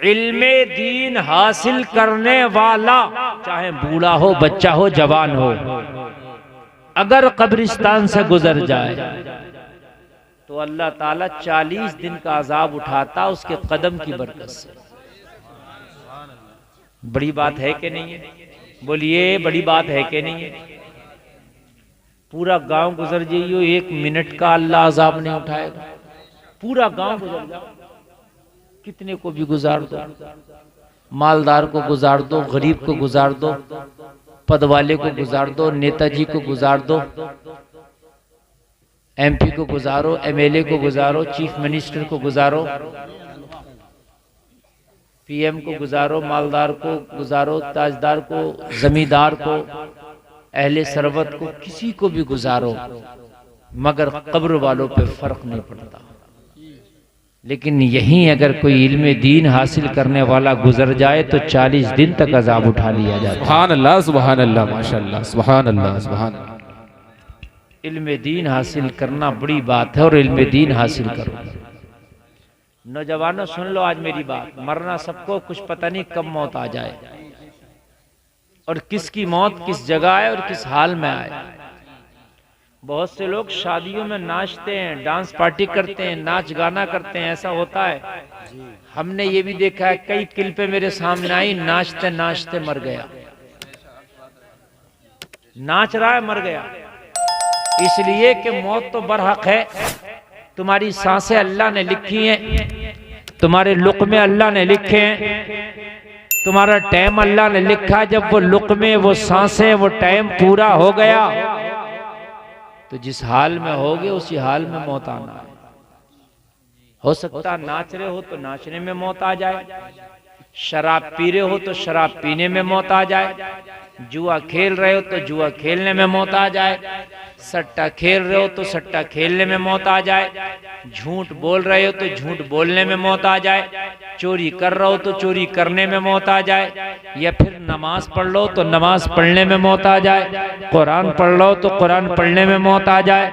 इल्मे दीन हासिल करने वाला चाहे बूढ़ा हो, बच्चा हो, जवान हो, अगर कब्रिस्तान से गुजर जाए तो अल्लाह ताला 40 दिन का अजाब उठाता उसके कदम की बरकत से। बड़ी बात है कि नहीं है? बोलिए, बड़ी बात है कि नहीं है? पूरा गांव गुजर जाइयो, 1 मिनट का अल्लाह अजाब नहीं उठाएगा। पूरा गांव गुजर जाओ, कितने को भी गुजार दो, मालदार को गुजार दो, गरीब को गुजार दो, पद वाले को गुजार दो, नेताजी को गुजार दो, एमपी को गुजारो, एमएलए को गुजारो, चीफ मिनिस्टर को गुजारो, पीएम को गुजारो, मालदार को गुजारो, ताजदार को, जमींदार को, अहले सरवत को, किसी को भी गुजारो, मगर कब्र वालों पे फर्क नहीं पड़ता। लेकिन यहीं अगर कोई इल्मे दीन हासिल करने वाला गुजर जाए तो 40 दिन तक अजाब उठा लिया जाता है। सुभान अल्लाह, सुभान अल्लाह, माशाअल्लाह, सुभान अल्लाह, सुभान अल्लाह। इल्मे दीन हासिल करना बड़ी बात है और इल्मे दीन हासिल करो। नौजवानों सुन लो आज मेरी बात, मरना सबको, कुछ पता नहीं कब मौत आ जाए और किसकी मौत किस जगह है और किस हाल में आए। बहुत से लोग शादियों में नाचते हैं, डांस पार्टी करते हैं, नाच गाना करते हैं, ऐसा होता है। हमने ये भी देखा है, कई क्लिपें मेरे सामने आई, नाचते नाचते मर गया, नाच रहा है मर गया। इसलिए कि मौत तो बरहक है, तुम्हारी सांसें अल्लाह ने लिखी हैं, तुम्हारे लुक़मे अल्लाह ने लिखे हैं, तुम्हारा टाइम अल्लाह ने लिखा। जब वो लुक़मे, वो सांसें, वो टाइम पूरा हो गया तो जिस हाल में होगे उसी हाल में मौत आना है। हो सकता नाच रहे हो तो नाचने में मौत आ जाए, शराब पी रहे हो तो शराब पीने में मौत आ जाए, जुआ खेल रहे हो तो जुआ खेलने में मौत आ जाए, सट्टा खेल रहे हो तो सट्टा खेलने में मौत आ जाए, झूठ बोल रहे हो तो झूठ बोलने में मौत आ जाए, चोरी कर रहे हो तो चोरी करने में मौत आ जाए, या फिर नमाज पढ़ लो तो नमाज पढ़ने में मौत आ जाए, कुरान पढ़ लो तो कुरान पढ़ने में मौत आ जाए,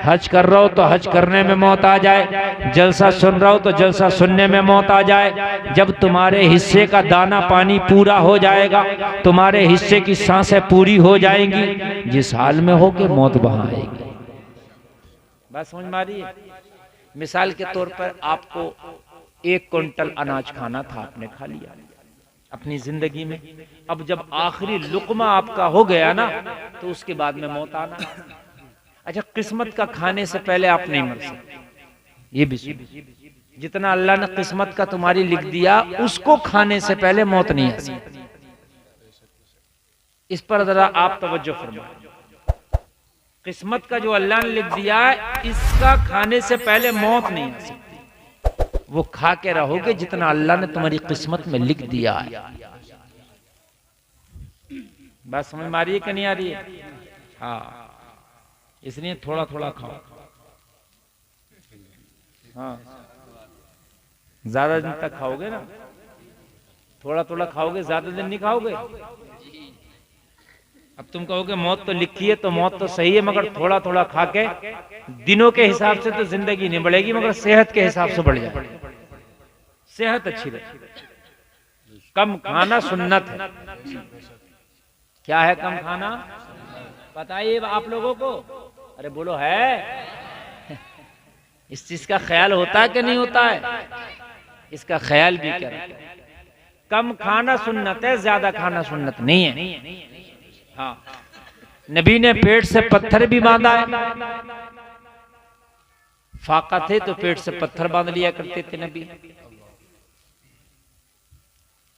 हज कर रहे हो तो हज करने में मौत आ जाए, जलसा सुन रहे हो तो जलसा सुनने में मौत आ जाए। जब तुम्हारे हिस्से का दाना पानी पूरा हो जाएगा, तुम्हारे हिस्से की सांसें पूरी हो जाएंगी, जिस हाल में हो के मौत वहां आएगी। बात समझ में आ रही है? मिसाल के तौर पर आपको 1 क्विंटल अनाज खाना था, आपने खा लिया अपनी जिंदगी में। अब जब आखिरी लुकमा आपका हो गया ना तो उसके बाद में मौत आना। अच्छा, किस्मत का खाने से पहले आप नहीं मर सकते, ये भी जितना अल्लाह ने किस्मत का तुम्हारी लिख दिया उसको खाने से पहले मौत नहीं आ सकती। इस पर जरा आप तवज्जो फरमाएं। किस्मत का जो अल्लाह ने लिख दिया है, इसका खाने से पहले मौत नहीं आ सकती। वो खा के रहोगे जितना अल्लाह ने तुम्हारी किस्मत में लिख दिया है। बात समझ में आ रही है कि नहीं आ रही है? हाँ, इसलिए थोड़ा थोड़ा खाओ। हाँ, ज्यादा दिन तक खाओगे ना, थोड़ा थोड़ा खाओगे, ज्यादा दिन नहीं खाओगे। अब तुम कहोगे मौत तो लिखी है तो मौत तो सही है, मगर थोड़ा थोड़ा खा के दिनों के हिसाब से तो जिंदगी नहीं बढ़ेगी, मगर सेहत के हिसाब से बढ़ जाए, सेहत अच्छी रहे। कम खाना सुन्नत है। क्या है कम खाना? बताइए आप लोगों को। अरे बोलो, है? इस चीज का ख्याल होता है कि नहीं होता है? इसका ख्याल भी करें। कम खाना सुन्नत है, ज्यादा खाना सुन्नत नहीं है। हाँ, नबी ने पेट से पत्थर भी बांधा है। फाका थे तो पेट से पत्थर बांध लिया करते थे नबी,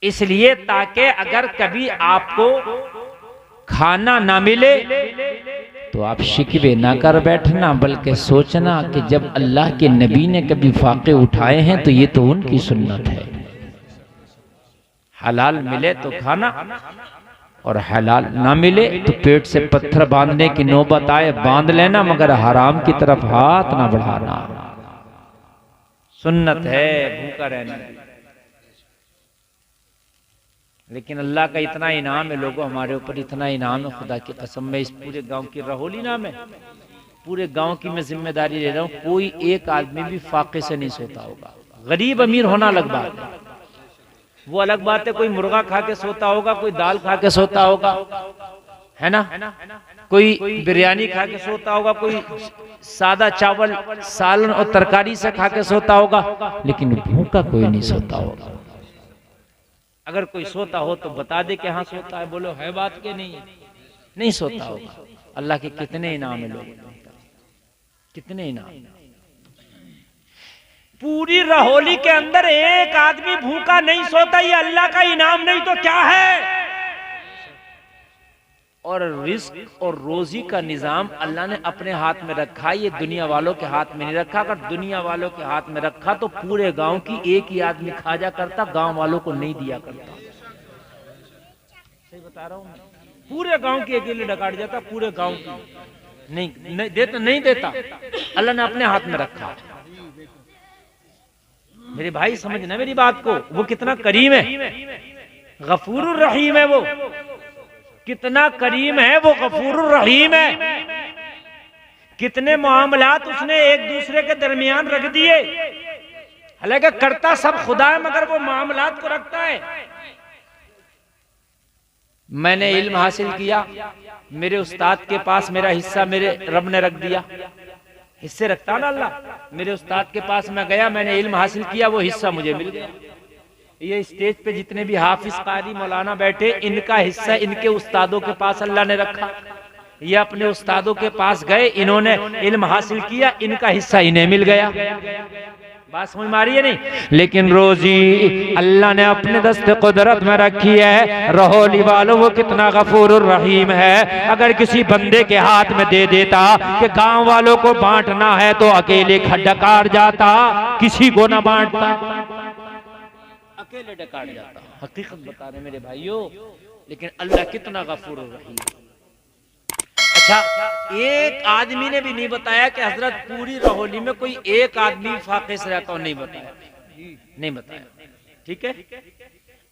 इसलिए ताकि अगर कभी आपको खाना ना मिले तो आप शिकवे ना कर बैठना, बल्कि सोचना कि जब अल्लाह के नबी ने कभी फाके उठाए हैं तो ये तो उनकी सुन्नत है। हलाल मिले तो खाना, और हलाल ना मिले तो पेट से पत्थर बांधने की नौबत आए बांध लेना, मगर हराम की तरफ हाथ ना बढ़ाना। सुन्नत है भूखा रहना। लेकिन अल्लाह का इतना इनाम है लोगों, हमारे ऊपर इतना इनाम है, खुदा की कसम। मैं इस पूरे गांव की रहोली नाम है, पूरे गांव की मैं जिम्मेदारी ले रहा हूँ। कोई एक आदमी भी फाके से नहीं सोता होगा। गरीब अमीर होना अलग बात है, वो अलग बात है, कोई मुर्गा खा के सोता होगा, कोई दाल खा के सोता होगा, है ना, कोई बिरयानी खा के सोता होगा, कोई सादा चावल सालन और तरकारी से खा के सोता होगा, लेकिन भूखा कोई नहीं सोता होगा। अगर कोई सोता हो तो बता दे कि हाँ सोता है, बोलो है बात के नहीं सोता होगा। अल्लाह के कितने इनाम है लोग, कितने इनाम। पूरी रहोली के अंदर एक आदमी भूखा नहीं सोता, ये अल्लाह का इनाम नहीं तो क्या है। और रिस्क और रोजी का निजाम अल्लाह ने अपने हाथ में रखा, ये दुनिया वालों के हाथ में नहीं रखा। अगर दुनिया वालों के हाथ में रखा तो पूरे गांव की एक ही आदमी खा जा करता, गांव वालों को नहीं दिया करता। सही बता रहा हूं मैं, पूरे गांव की अकेले डकाट जाता, पूरे गांव की नहीं देता। अल्लाह ने अपने हाथ में रखा। मेरे भाई समझना मेरी बात को, वो कितना करीम है, गफूरुर रहीम है, वो कितना करीम है, वो गफूरुर रहीम है। कितने मामलात उसने एक दूसरे के दरमियान रख दिए, हालांकि करता सब खुदा है मगर वो मामलात को रखता है। मैंने इल्म हासिल किया, मेरे उस्ताद के पास मेरा हिस्सा मेरे रब ने रख दिया। हिस्से रखता ना अल्लाह, मेरे उस्ताद के पास मैं गया, मैंने इल्म हासिल किया, वो हिस्सा मुझे मिल गया। ये स्टेज पे जितने भी हाफिज कारी मौलाना बैठे, इनका हिस्सा इनके उस्तादों के पास अल्लाह ने रखा। ये अपने उस्तादों के पास गए, इन्होंने इल्म हासिल किया, इनका हिस्सा इन्हें मिल गया। बात समझ में आ रही है नहीं? लेकिन रोजी अल्लाह ने अपने दस्ते कुदरत में रखी है। रहोली वालों वो कितना गफूरुर रहीम है। अगर किसी बंदे के हाथ में दे देता कि गांव वालों को बांटना है तो अकेले डकार जाता, किसी को ना बांटता, अकेले डकार जाता। हकीकत बता रहे मेरे भाइयों, लेकिन अल्लाह कितना गफूरुर रहीम। अच्छा, एक आदमी ने भी नहीं बताया कि हजरत पूरी रहोली में कोई एक आदमी फाके से रहता हो, नहीं बताया, नहीं बताया। ठीक है,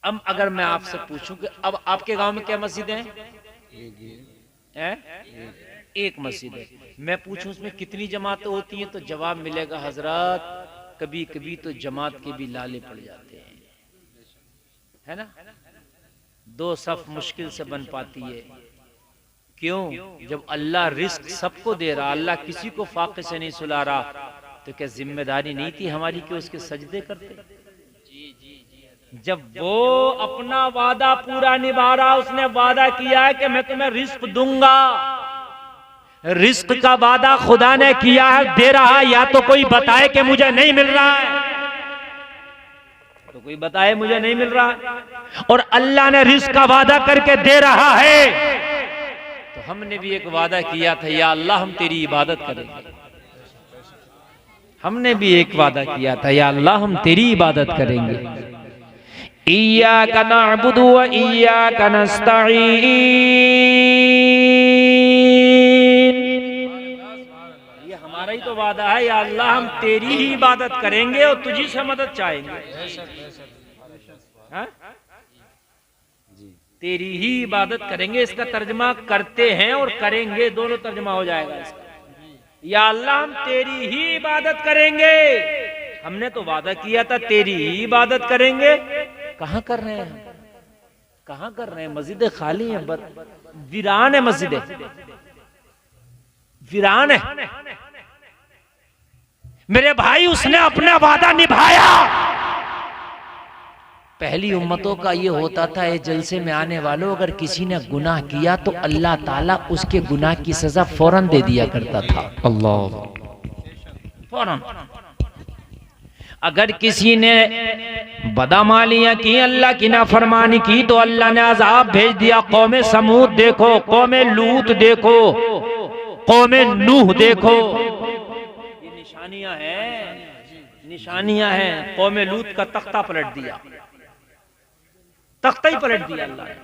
अब अगर मैं आपसे पूछूं कि अब आपके गांव में क्या मस्जिद है? एक मस्जिद है। मैं पूछूं उसमें कितनी जमातें होती हैं, तो जवाब मिलेगा हजरत कभी कभी तो जमात के भी लाले पड़ जाते हैं, है ना। दो सफ मुश्किल से बन पाती है। क्यों? जब अल्लाह रिस्क सबको दे रहा, अल्लाह किसी को फाके से नहीं सुला रहा, तो क्या जिम्मेदारी नहीं थी हमारी कि उसके सजदे करते? जब वो अपना वादा पूरा निभा रहा, उसने वादा किया है कि मैं तुम्हें रिस्क दूंगा, रिस्क का वादा खुदा ने किया है, दे रहा, या तो कोई बताए कि मुझे नहीं मिल रहा है, तो कोई बताए मुझे नहीं मिल रहा है। और अल्लाह ने रिस्क का वादा करके दे रहा है, तो हमने भी एक वादा किया था, या अल्लाह हम तेरी इबादत करेंगे। हमने भी एक वादा किया था, या अल्लाह हम तेरी इबादत करेंगे। इय्याका नअबुदु व इय्याका नस्तईन, ये हमारा ही तो वादा है, या अल्लाह हम तेरी ही इबादत करेंगे और तुझी से मदद चाहेंगे। हाँ? तेरी ही इबादत करेंगे, इसका तर्जमा करते हैं और करेंगे, दोनों तर्जमा हो जाएगा इसका। या अल्लाह हम तेरी ही इबादत करेंगे, हमने तो वादा किया था तेरी ही इबादत करेंगे। कहां कर रहे हैं, कहां कर रहे हैं? मस्जिदें खाली हैं, वीरान है, मस्जिदें वीरान है। मेरे भाई, उसने अपना वादा निभाया। पहली उम्मतों का ये होता था, ये जलसे में आने वालों, अगर किसी ने गुनाह किया तो अल्लाह ताला उसके गुनाह की सजा फौरन दे दिया करता था। अल्लाह, फौरन। अगर किसी ने बदअमालियां की, अल्लाह की नाफरमानी की, तो अल्लाह ने अजाब भेज दिया। कौमे समूद देखो, कौमे लूत देखो, कौमे नूह देखो, ये निशानियां हैं, निशानियां हैं। कौमे लूत का तख्ता पलट दिया, तख्ता ही पलट दिया अल्लाह ने।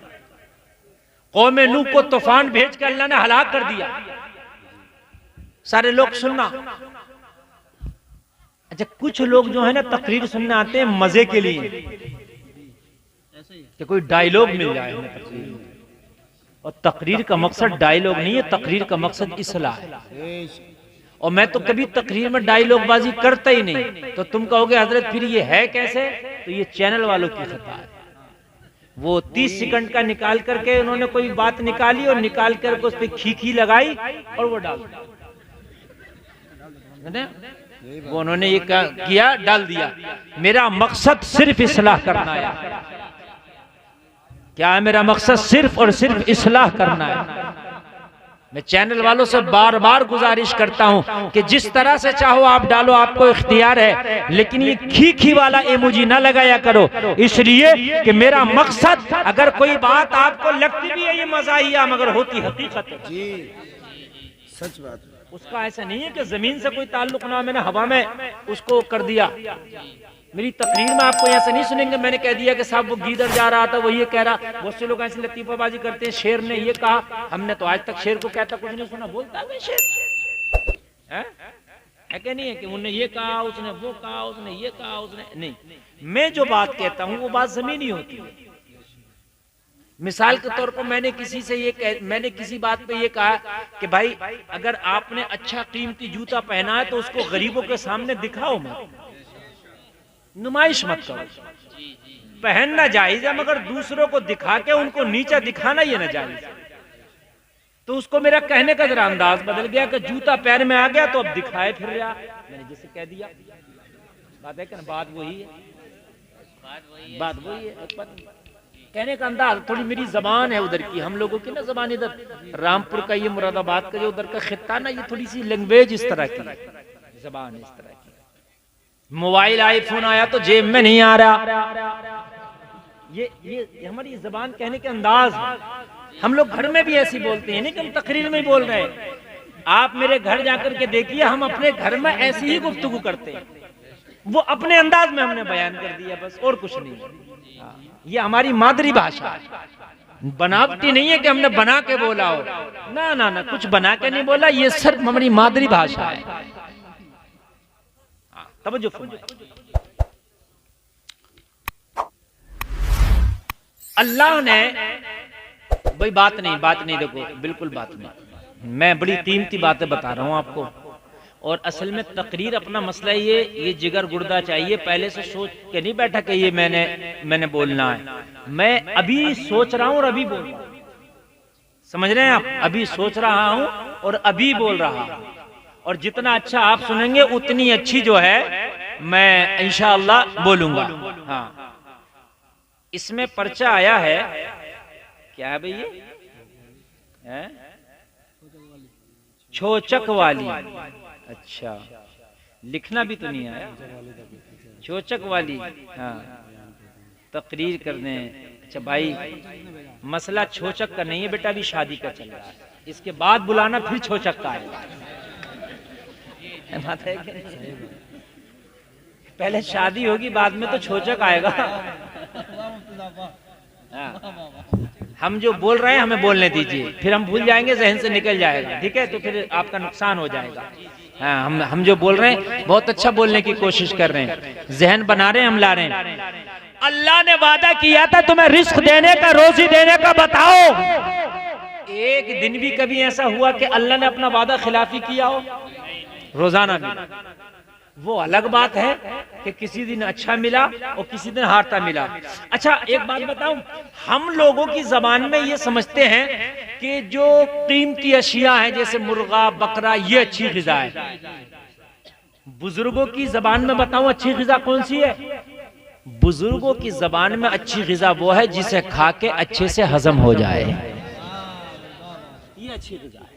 कौमे नूह को तूफान भेज कर अल्लाह ने हलाक कर दिया। सारे लोग सुनना। अच्छा, कुछ लोग जो है ना तकरीर सुनने आते हैं मजे के लिए, कि कोई डायलॉग मिल जाए हमें तकरीर में। और तकरीर का मकसद डायलॉग नहीं है, तकरीर का मकसद इस्लाह है। और मैं तो कभी तकरीर में डायलॉगबाजी करता ही नहीं। तो तुम कहोगे हजरत फिर ये है कैसे? तो ये चैनल वालों की खता है। वो 30 सेकंड का निकाल करके उन्होंने कोई बात निकाली और निकाल करके उस पर खी लगाई और वो डाल दिया। वो उन्होंने ये किया, डाल दिया। मेरा मकसद सिर्फ इस्लाह करना है। क्या है मेरा मकसद? सिर्फ और सिर्फ इस्लाह करना है। मैं चैनल वालों से बार बार गुजारिश करता हूं कि जिस तरह से चाहो आप डालो, आपको इख्तियार है, लेकिन ये खी वाला इमोजी ना लगाया करो, इसलिए कि मेरा मकसद, अगर कोई बात आपको लगती भी है ये मज़ाहिया मगर होती हकीकत है जी, सच बात, उसका ऐसा नहीं है कि जमीन से कोई ताल्लुक ना, मैंने हवा में उसको कर दिया। मेरी तकरीर में आपको ऐसा नहीं सुनेंगे मैंने कह दिया कि साहब वो गीदड़ जा रहा था, वो ये कह रहा। बहुत से लोग ऐसी लतीफाबाजी करते हैं, शेर ने ये कहा, हमने तो आज तक शेर को कहता कुछ नहीं सुना। बोलता है शेर है क्या? नहीं है कि उन्होंने ये कहा, उसने वो कहा, उसने ये कहा, उसने नहीं। मैं जो बात कहता हूँ वो बात जमीनी होती है। मिसाल के तौर पर मैंने किसी बात पे ये कहा कि भाई अगर आपने अच्छा कीमती जूता पहना है तो उसको गरीबों के सामने दिखाओ मत, नुमाइश मत करो। पहनना जायज है मगर दूसरों को दिखा के उनको नीचा दिखाना ये ना जायज। तो उसको मेरा कहने का जरा अंदाज बदल गया कि जूता पैर में आ गया तो अब दिखाए फिर रहा। मैंने जैसे कह दिया, बात है कि ना, बात वही है, बात वही है। कहने का अंदाज थोड़ी मेरी जबान है उधर की, हम लोगों की ना जबान, इधर रामपुर का ये मुरादाबाद का जो उधर का खित्ता ना, ये थोड़ी सी लैंग्वेज इस तरह की जबान इस तरह की। मोबाइल आईफोन आया तो जेब में नहीं आ रहा, ये हमारी जबान कहने के अंदाज है। हम लोग घर में भी ऐसी बोलते हैं, नहीं कि हम तकरीर में ही बोल रहे हैं। आप मेरे घर जाकर के देखिए, हम अपने घर में ऐसी ही गुफ्तगू करते हैं, वो अपने अंदाज में हमने बयान कर दिया, बस और कुछ नहीं। ये हमारी मादरी भाषा है, बनावटी नहीं है कि हमने बना के बोला हो, ना ना ना, कुछ बना के नहीं बोला, ये सिर्फ हमारी मादरी भाषा है। तवज्जो अल्लाह ने भाई बात नहीं देखो, बिल्कुल बात नहीं। मैं बड़ी कीमती बातें बता रहा हूं आपको, और असल में तकरीर अपना मसला ये जिगर गुर्दा चाहिए। पहले से सोच के नहीं बैठा कि ये मैंने बोलना है। मैं अभी सोच रहा हूं और अभी बोल रहा हूं, समझ रहे हैं आप? अभी सोच रहा हूं और अभी बोल रहा हूं, और जितना अच्छा आप सुनेंगे उतनी अच्छी जो है मैं इंशाअल्लाह बोलूंगा। हाँ, इसमें पर्चा आया है, क्या है भाई ये? छोचक वाली। अच्छा, लिखना भी तो नहीं आया, छोचक वाली। हाँ, तकरीर करने। अच्छा भाई, मसला छोचक का नहीं है बेटा, अभी शादी का चल रहा है, इसके बाद बुलाना फिर छोचक का आएगा। पहले शादी होगी, बाद में तो छोचक आएगा। हम जो बोल रहे हैं हमें बोलने दीजिए, फिर हम भूल जाएंगे, जहन से निकल जाएगा, ठीक है? तो फिर आपका नुकसान हो जाएगा। हाँ, हम जो बोल रहे हैं बहुत अच्छा बोलने की कोशिश कर रहे हैं, जहन बना रहे हैं, हम ला रहे हैं। अल्लाह ने वादा किया था तुम्हें रिस्क देने का, रोजी देने का, बताओ एक दिन भी कभी ऐसा हुआ कि अल्लाह ने अपना वादा खिलाफी किया हो? रोजाना भी। वो अलग बात है कि किसी दिन अच्छा मिला और किसी दिन हारता मिला। अच्छा, एक बात बताऊं, हम लोगों की जबान में ये समझते हैं कि जो कीमती अशिया है जैसे मुर्गा बकरा, ये अच्छी ग़िज़ा है। बुजुर्गों की जबान में बताऊं अच्छी ग़िज़ा कौन सी है? बुजुर्गों की जबान में अच्छी ग़िज़ा वो है जिसे खा के अच्छे से हजम हो जाए, ये अच्छी ग़िज़ा है।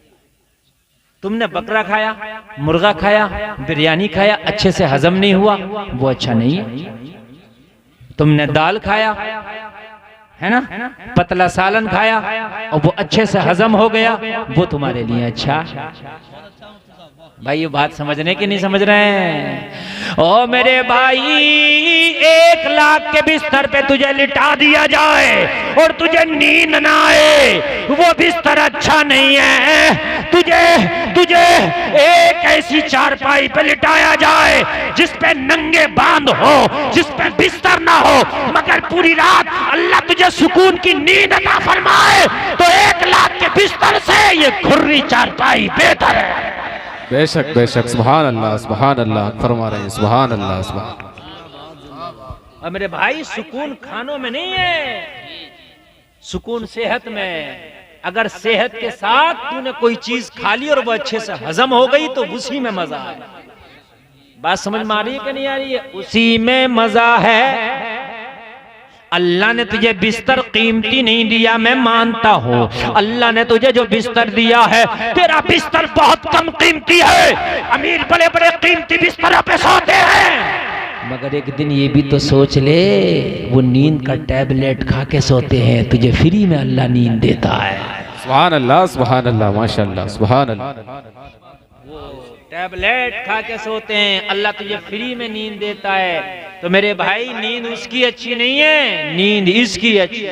तुमने बकरा खाया, मुर्गा खाया, बिरयानी खाया, अच्छे से हजम नहीं हुआ, वो अच्छा नहीं है। तुमने दाल खाया है ना, पतला सालन खाया और वो अच्छे से हजम हो गया, वो तुम्हारे लिए अच्छा। भाई ये बात समझने की नहीं समझ रहे हैं? ओ मेरे भाई, 1 लाख के बिस्तर पे तुझे लिटा दिया जाए और तुझे नींद ना आए, वो बिस्तर अच्छा नहीं है। तुझे एक ऐसी चारपाई पे लिटाया जाए जिस पे नंगे बांध हो, जिस पे बिस्तर ना हो, मगर पूरी रात अल्लाह तुझे सुकून की नींद अता फरमाए, तो 1 लाख के बिस्तर से ये खुर्री चारपाई बेहतर है। बेशक सुभान अल्लाह फरमा रहे हैं सुभान अल्लाह सुभान। और मेरे भाई सुकून खानों में नहीं है, सुकून सेहत में। अगर सेहत के साथ तूने कोई चीज खा ली और वो अच्छे से हजम हो गई तो उसी में मजा है। बात समझ में आ रही है कि नहीं आ रही है? उसी में मजा है। अल्लाह ने तुझे बिस्तर कीमती नहीं दिया, मैं मानता हूँ। अल्लाह ने तुझे जो बिस्तर दिया है, तेरा बिस्तर बहुत कम कीमती है। अमीर बड़े बड़े कीमती बिस्तरों पे सोते हैं, मगर एक दिन ये भी तो सोच ले, वो नींद का टैबलेट खा के सोते हैं, तुझे फ्री में अल्लाह नींद देता है। सुभान अल्लाह माशाअल्लाह सुभान अल्लाह। टैबलेट खा के सोते हैं, अल्लाह तुझे फ्री में नींद देता है। तो मेरे भाई नींद उसकी अच्छी नहीं है, नींद इसकी अच्छी।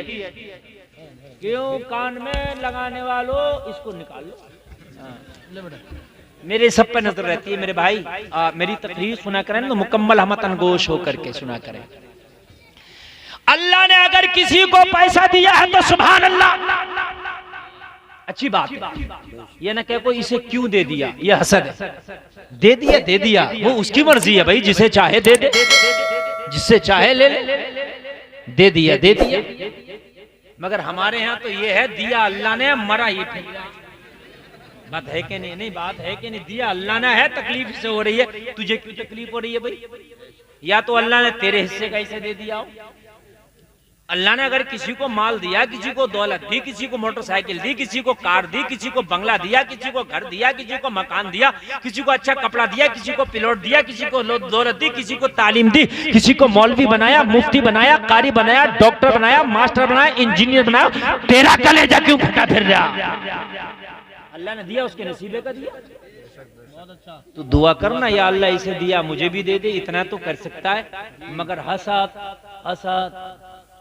क्यों? कान में लगाने वालों इसको निकाल लो। मेरे सब पे नजर रहती है मेरे भाई। मेरी तकरीर सुना करें तो मुकम्मल हमतन गोश होकर के सुना करें। अल्लाह ने अगर किसी को पैसा दिया है तो सुभान अल्लाह, अच्छी बात है। ये ना कह कोई इसे क्यों दे दिया, ये हसद है। दे दिया वो उसकी मर्जी है भाई, जिसे चाहे दे दे, जिससे चाहे ले ले। दे दिया मगर हमारे यहाँ तो ये है, दिया अल्लाह ने, मरा ये फिर। बात है कि नहीं? नहीं बात है कि नहीं? दिया अल्लाह ने है, तकलीफ से हो रही है, तुझे क्यों तकलीफ हो रही है भाई? या तो अल्लाह ने तेरे हिस्से का इसे दे दिया हो। अल्लाह ने अगर किसी को माल दिया, किसी को दौलत दी, किसी को मोटरसाइकिल दी, किसी को कार दी, किसी को बंगला दिया, किसी को घर दिया, किसी को मकान दिया, किसी को अच्छा कपड़ा दिया, किसी को प्लॉट दिया, किसी को दौलत दी, किसी को तालीम दी, किसी को मौलवी बनाया, मुफ्ती बनाया, कारी बनाया, डॉक्टर बनाया, मास्टर बनाया, इंजीनियर बनाया, तेरा कलेजा क्यों फटा फिर रहा? अल्लाह ने दिया, उसके नसीबे का दिया। तो दुआ करना, या अल्लाह इसे दिया मुझे भी दे दे, इतना तो कर सकता है। मगर हसद,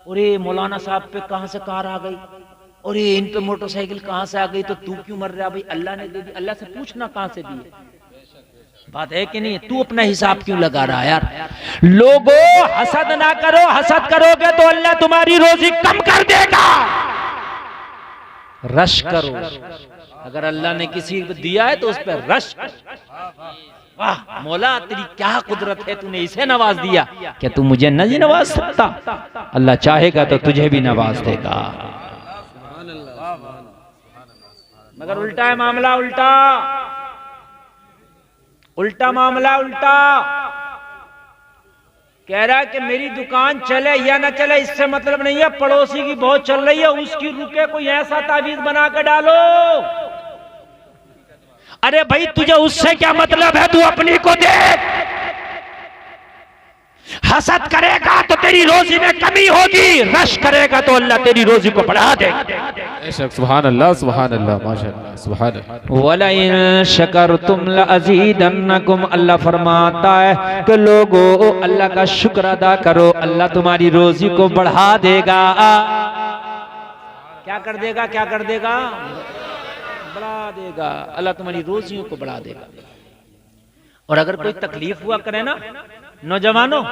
अरे मौलाना साहब पे कहां से कार आ गई, अरे इन पे मोटरसाइकिल कहां से आ गई, तो तू क्यों मर रहा भाई? अल्लाह ने दे दी, अल्लाह से पूछना कहां से दी। बात है कि नहीं? तू अपना हिसाब क्यों लगा रहा है यार? लोगों हसद ना करो, हसद करोगे तो अल्लाह तुम्हारी रोजी कम कर देगा। रश करो, अगर अल्लाह ने किसी को दिया है तो उस पर रश। वाह मौला तेरी क्या कुदरत है, तूने इसे नवाज दिया, क्या तू मुझे नहीं नवाज सकता? अल्लाह चाहेगा तो तुझे भी नवाज देगा। मगर उल्टा है मामला, उल्टा मामला, उल्टा कह रहा है कि मेरी दुकान चले या ना चले इससे मतलब नहीं है, पड़ोसी की बहुत चल रही है, उसकी रुके, कोई ऐसा तावीज बना के डालो। अरे भाई तुझे उससे क्या मतलब है, तू अपनी को देख। हसद करेगा तो तेरी रोजी में कमी होगी, रश करेगा तो अल्लाह तेरी रोजी को बढ़ा देगा। सुभान अल्लाह माशाअल्लाह सुभान अल्लाह। वलइन शकरतुम लअज़ीदन्नकुम, अल्लाह फरमाता है कि लोगों अल्लाह का शुक्र अदा करो, अल्लाह तुम्हारी रोजी को बढ़ा देगा। क्या कर देगा? क्या कर देगा? बढ़ा देगा। अल्लाह तुम्हारी रोजियों को बढ़ा देगा। और अगर कोई तकलीफ हुआ करे ना नौजवानों,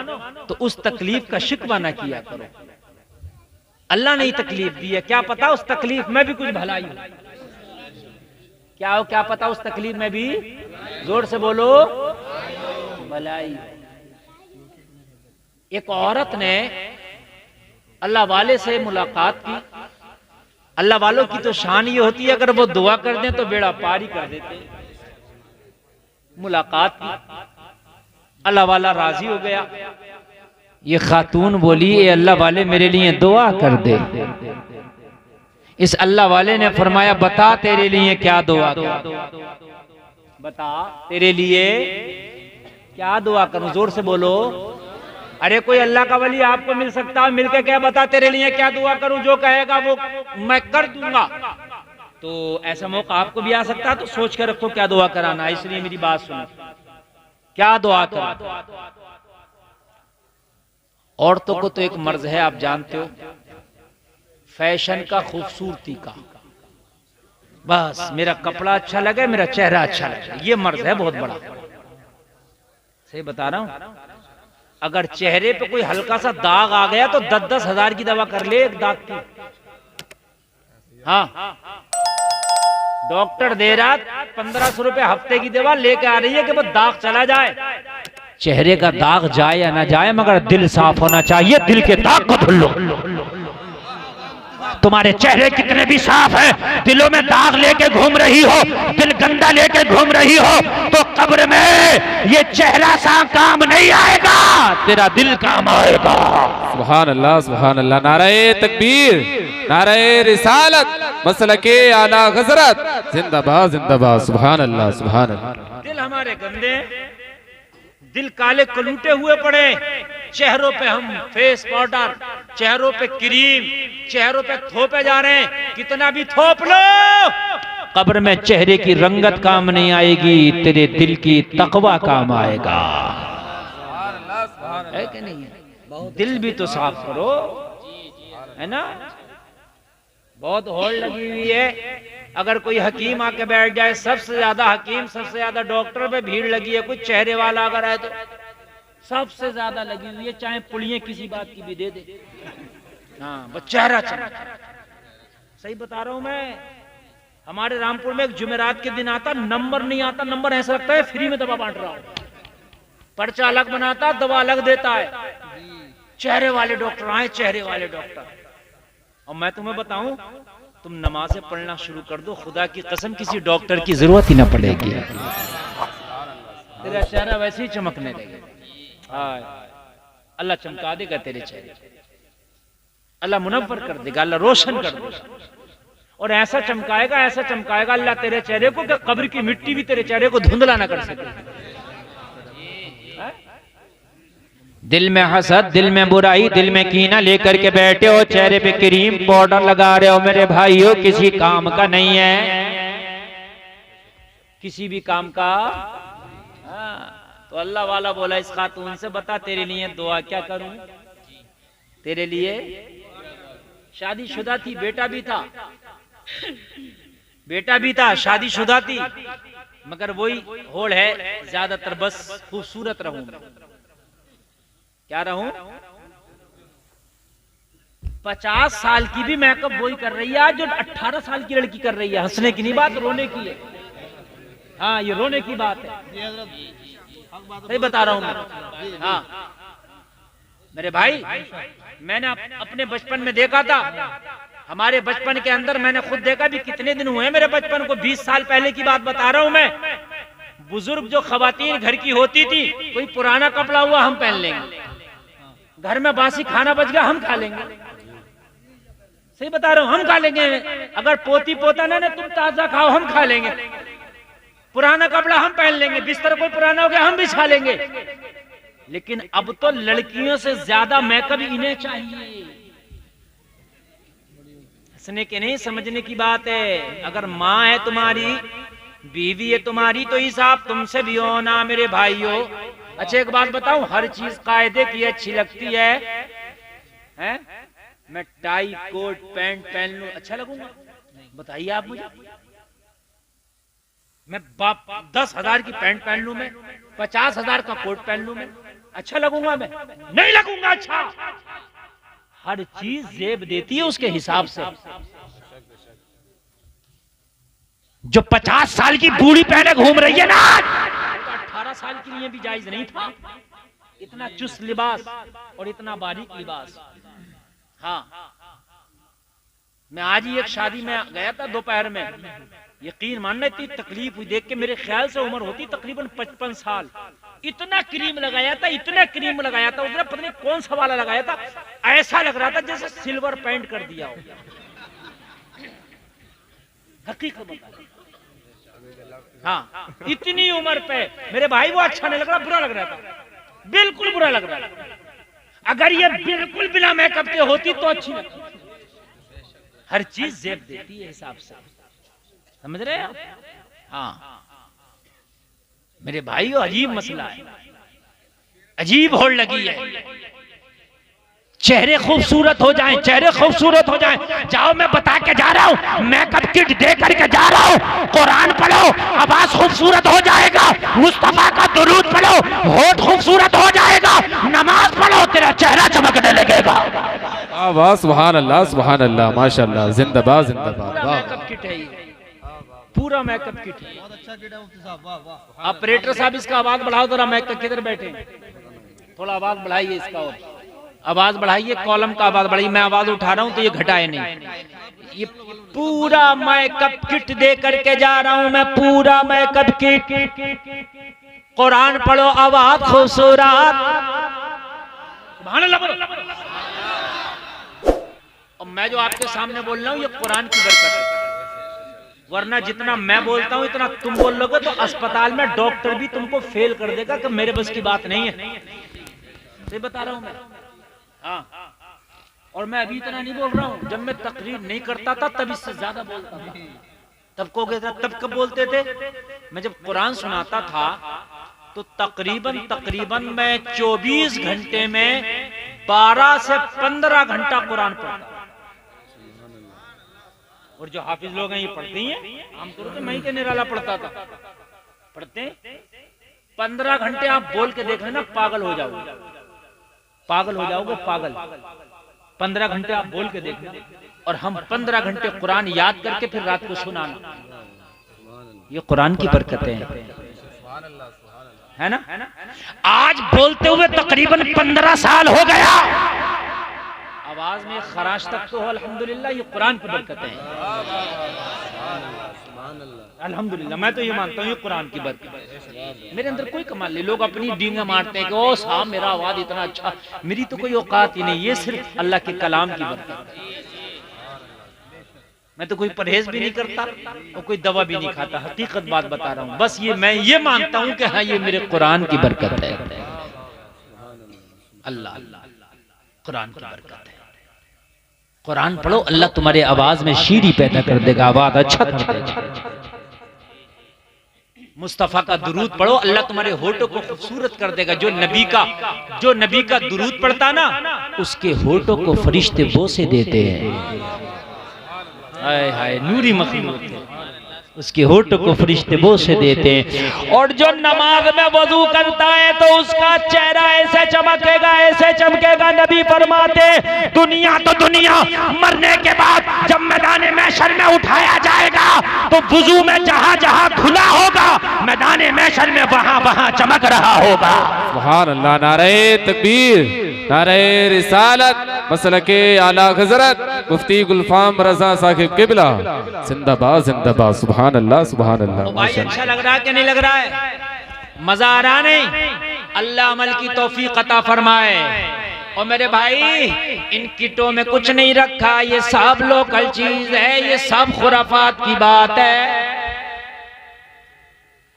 तो उस तकलीफ का शिकवा ना किया करो। अल्लाह ने ही तकलीफ दी है, क्या पता उस तकलीफ में भी कुछ भलाई हो। क्या पता उस तकलीफ में भी, जोर से बोलो, भलाई। एक औरत ने अल्लाह वाले से मुलाकात की। अल्लाह वालों की तो शान ये होती है, अगर वो दुआ कर दें तो बेड़ा पार ही कर देते। मुलाकात की, अल्लाह वाला राजी हो गया। ये खातून बोली, ए अल्लाह वाले मेरे लिए दुआ कर दे। इस अल्लाह वाले ने फरमाया, बता तेरे लिए क्या दुआ करूं, बता तेरे लिए क्या दुआ करूं, जोर से बोलो। अरे कोई अल्लाह का वली आपको मिल सकता है, मिलके क्या बता तेरे लिए क्या दुआ करूं, जो कहेगा वो मैं कर दूंगा। तो ऐसा मौका आपको भी आ सकता है, तो सोच के रखो क्या दुआ कराना। इसलिए मेरी बात सुनो, क्या दुआ करना। औरतों को तो एक मर्ज है, आप जानते हो, फैशन का, खूबसूरती का। बस मेरा कपड़ा अच्छा लगे, मेरा चेहरा अच्छा लगे, ये मर्ज है बहुत बड़ा। सही बता रहा हूं। अगर चेहरे पे कोई हल्का सा दाग आ गया तो 10-10 हजार की दवा कर ले एक दाग की। हाँ डॉक्टर दे रहा 1500 रुपए हफ्ते की दवा लेके आ रही है कि वो दाग चला जाए। चेहरे का दाग जाए या ना जाए, मगर दिल साफ होना चाहिए। दिल के दाग को धुल लो। तुम्हारे चेहरे कितने भी साफ है, दिलों में दाग लेके घूम रही हो, दिल गंदा लेके घूम रही हो, तो कब्र में ये चेहरा सा काम नहीं आएगा, तेरा दिल काम आएगा। सुभान अल्लाह, सुभान अल्लाह। नारे तकबीर, नारे रिसालत, मसलके आला हज़रत, जिंदाबाद जिंदाबाद। सुभान अल्लाह, सुभान अल्लाह। दिल हमारे गंदे, दिल काले कलूटे हुए पड़े, चेहरों पे हम फेस पाउडर, चेहरों पे क्रीम, चेहरों पे थोपे जा रहे हैं। कितना भी थोप लो, कब्र में चेहरे की रंगत काम नहीं आएगी, तेरे दिल की तकवा काम आएगा। है कि नहीं है? दिल भी तो साफ करो, है ना। बहुत होड़ लगी हुई है। अगर कोई हकीम आके बैठ जाए, सबसे ज्यादा हकीम, सबसे ज्यादा डॉक्टर पे भीड़ लगी है। कोई चेहरे वाला अगर है तो सबसे ज्यादा लगी हुई है, चाहे पुलिये किसी बात की भी दे दे। हाँ, वो चेहरा चमक। सही बता रहा हूं मैं। हमारे रामपुर में एक जुमेरात के दिन आता, नंबर नहीं आता, नंबर ऐसा लगता है फ्री में दवा बांट रहा हूं। पर्चा अलग बनाता, दवा अलग देता है। चेहरे वाले डॉक्टर आए, चेहरे वाले डॉक्टर। और मैं तुम्हें बताऊं, तुम नमाज़ें पढ़ना शुरू कर दो, खुदा की कसम किसी डॉक्टर की जरूरत ही ना पड़ेगी। तेरा चेहरा वैसे ही चमकने लगेगा। अल्लाह चमका देगा तेरे चेहरे, अल्लाह मुनव्वर कर देगा, अल्लाह रोशन कर देगा। और ऐसा चमकाएगा, ऐसा चमकाएगा अल्लाह तेरे चेहरे को कि कब्र की मिट्टी भी तेरे चेहरे को धुंधला ना कर सके। दिल में हसद, दिल में बुराई, दिल में कीना लेकर के बैठे हो, चेहरे पे क्रीम पाउडर लगा रहे हो, मेरे भाइयों किसी काम का नहीं है, किसी भी काम का। तो अल्लाह वाला बोला इस खातून से, बता तेरे लिए दुआ क्या करूं। तेरे लिए शादीशुदा थी, बेटा भी था, बेटा भी था, शादीशुदा थी, मगर वही होड़ है ज्यादातर, बस खूबसूरत रहूं। क्या रहूं? 50 साल की भी मेकअप वही कर रही है आज जो 18 साल की लड़की कर रही है। हंसने की नहीं बात, रोने की है। हाँ, ये रोने की बात है। सही बता रहा हूं मैं। हाँ मेरे भाई, मैंने अपने बचपन में देखा था, हमारे बचपन के अंदर मैंने खुद देखा भी। कितने दिन हुए मेरे बचपन को, 20 साल पहले की बात बता रहा हूं मैं। बुजुर्ग जो खवातीन घर की होती थी, कोई पुराना कपड़ा हुआ हम पहन लेंगे, घर में बासी खाना बच गया हम खा लेंगे। सही बता रहा हूं, हम खा लेंगे। अगर पोती पोता ना तुम ताजा खाओ, हम खा लेंगे। पुराना कपड़ा हम पहन लेंगे, बिस्तर कोई पुराना हो गया हम बिछा लेंगे। लेकिन अब तो लड़कियों से ज्यादा मेकअप इन्हें चाहिए। हंसने के नहीं, समझने की बात है। अगर माँ है तुम्हारी, बीवी है तुम्हारी, तो हिसाब तुमसे भी होना मेरे भाइयों। अच्छा एक बात बताऊं, हर चीज कायदे की अच्छी लगती है, हैं? मैं टाई कोट पैंट पहन लूं अच्छा लगूंगा? बताइए आप मुझे। मैं 10,000 की पैंट पहन लूं, मैं 50,000 का कोट पहन लूं, मैं अच्छा लगूंगा? मैं नहीं लगूंगा। अच्छा, हर चीज जेब देती है उसके हिसाब से। जो 50 साल की बूढ़ी पहने घूम रही है ना, 18 साल के लिए भी जायज नहीं था इतना चुस्त लिबास और इतना बारीक लिबास। हाँ, मैं आज ही एक शादी में गया था दोपहर में, यकीन मानना इतनी तकलीफ हुई देख के। मेरे ख्याल से उम्र होती तकरीबन 55 साल। इतना क्रीम लगाया था, इतना क्रीम लगाया था, उसने पता नहीं कौन सा वाला लगाया था, ऐसा लग रहा था जैसे सिल्वर पेंट कर दिया हो। हकीकत बता। हाँ, इतनी उम्र पे मेरे भाई वो अच्छा नहीं लग रहा, बुरा लग रहा था, बिल्कुल बुरा लग रहा था। अगर ये बिल्कुल बिना मेकअप के होती तो अच्छी लगती। हर चीज जेब देती है हिसाब से, समझ रहे हैं? हाँ मेरे भाई, अजीब मसला है, अजीब होड़ लगी है। चेहरे खूबसूरत हो जाएं, चेहरे खूबसूरत हो जाएं। जाओ, मैं बता के जा रहा हूं, मेकअप किट दे करके जा रहा हूं। कुरान पढ़ो, आवाज खूबसूरत हो जाएगा। मुस्तफा का दुरूद पढ़ो, होठ खूबसूरत हो जाएगा। नमाज पढ़ो, तेरा चेहरा चमकने लगेगा। वाह, सुभान अल्लाह, सुभान अल्लाह, माशाअल्लाह, जिंदाबाद जिंदाबाद। मेकअप किट है ये। पूरा मेकअप किट है। बहुत अच्छा किट है मुफ्ती साहब, वाह वाह। ऑपरेटर साहब इसका आवाज बढ़ाओ जरा, मेकअप किधर बैठे, थोड़ा आवाज बढ़ाइए इसका, और आवाज बढ़ाइए, कॉलम का आवाज बढ़ाइए। मैं आवाज उठा रहा हूं तो ये घटाए नहीं। ये पूरा मेकअप किट दे करके जा रहा हूं मैं, पूरा मेकअप किट। कुरान पढ़ो, आवाज खूबसूरत, सुभान अल्लाह बोलो। और मैं जो आपके सामने बोल रहा हूं ये कुरान की बरकत है, वरना जितना मैं बोलता हूं इतना तुम बोल लोगे तो अस्पताल में डॉक्टर भी तुमको फेल कर देगा कि मेरे बस की बात नहीं है। ये बता रहा हूं मैं। हाँ, और मैं अभी इतना नहीं बोल रहा हूँ, जब मैं तकरीर नहीं करता था तब इससे ज्यादा बोलता था। तब तब कब बोलते थे, मैं जब कुरान सुनाता था तो तकरीबन मैं 24 घंटे में 12 से 15 घंटा कुरान पढ़ता। और जो हाफिज लोग हैं ये पढ़ते ही हैं, आमतौर पर मैं ही के निराला पढ़ता था, पढ़ते 15 घंटे। आप बोल के देख लेना, पागल हो जाओगे, पागल हो जाओगे, पागल। 15 घंटे आप बोल के देखना, और हम 15 घंटे कुरान याद करके फिर रात को सुनाना। ये कुरान की बरकतें हैं, है ना। आज बोलते हुए तकरीबन 15 साल हो गया, आवाज में खराश तक तो अल्हम्दुलिल्लाह, ये कुरान की बरकतें हैं, अल्हम्दुलिल्लाह। मैं तो ये मानता हूँ ये कुरान की बरकत है, मेरे अंदर कोई कमाल नहीं। लोग अपनी डींगा मारते हैं कि ओ साहब मेरा आवाज इतना अच्छा, मेरी तो कोई औकात ही नहीं। ये सिर्फ अल्लाह के कलाम की बरकत है। मैं तो कोई परहेज भी नहीं करता और कोई दवा भी नहीं खाता, हकीकत बात बता रहा हूँ। बस ये मैं ये मानता हूँ कि हाँ ये मेरे कुरान की बरकत है। अल्लाह कुरान की बरकत है। कुरान पढ़ो, अल्लाह तुम्हारे आवाज में शीरी पैदा कर देगा, आवाज अच्छा कर देगा। मुस्तफा का दुरूद पढ़ो, अल्लाह तुम्हारे होठों को खूबसूरत कर देगा। जो नबी का दुरूद पढ़ता ना, उसके होठों को फरिश्ते बोसे देते हैं। हाय हाय, नूरी मखलूक है, उसके होठों को फरिश्ते बोसे देते हैं। और जो नमाज में वजू करता है तो उसका चेहरा ऐसे चमकेगा, ऐसे चमकेगा। नबी फरमाते दुनिया तो दुनिया, मरने के बाद जब मैदान महशर में उठाया जाएगा तो वजू में जहां जहां खुला होगा, मैदान महशर में वहां वहां चमक रहा होगा। सुभान अल्लाह। नारे तकबीर, नारे रिसालत, मसलके आला हज़रत मुफ्ती गुलफाम रज़ा साहिब किबला जिंदाबाद जिंदाबाद। सुभान अल्लाह, सुभान अल्लाह। भाई अच्छा लग रहा है कि नहीं लग रहा है? मजा आ रहा नहीं? अल्लाह अमल की तौफीक अता फरमाए। और मेरे भाई इन किटों में कुछ नहीं रखा, ये सब लोकल चीज है, ये सब खुराफात की बात है।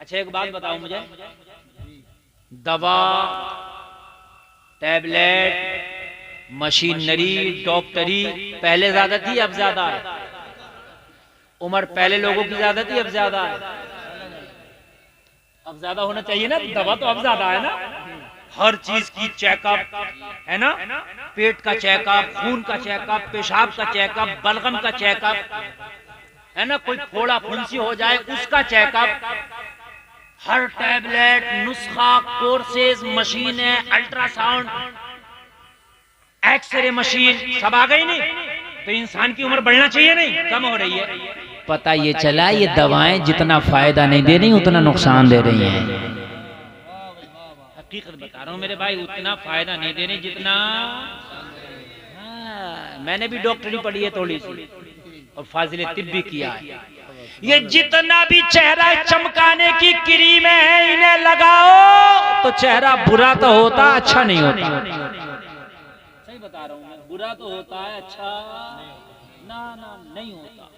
अच्छा एक बात बताओ मुझे, दवा, टैबलेट, मशीनरी, डॉक्टरी पहले ज्यादा थी अब ज्यादा है? उम्र पहले लोगों की ज्यादा थी अब ज्यादा है? अब ज्यादा होना चाहिए ना, दवा तो अब ज्यादा है ना। हर चीज की चेकअप है ना, पेट का चेकअप, खून का चेकअप, पेशाब का चेकअप, बलगम का चेकअप है ना, कोई फोड़ा फुंसी हो जाए उसका चेकअप, हर टैबलेट, नुस्खा, कोर्सेज, मशीनें, अल्ट्रासाउंड, एक्सरे मशीन सब आ गई नहीं, तो इंसान की उम्र बढ़ना चाहिए नहीं, कम हो रही है। पता ये चला ये दवाएं जितना फायदा नहीं दे रही उतना नुकसान दे रही हैं। हकीकत बता रहा हूँ मेरे भाई, उतना फायदा नहीं दे रही जितना। मैंने भी डॉक्टरी पढ़ी है थोड़ी सी और फाजिले तिब भी किया है। ये जितना भी चेहरा चमकाने की क्रीम है इन्हें लगाओ तो चेहरा बुरा तो होता, अच्छा नहीं होता। सही बता रहा हूँ मैं, बुरा तो होता है, अच्छा ना नहीं होता।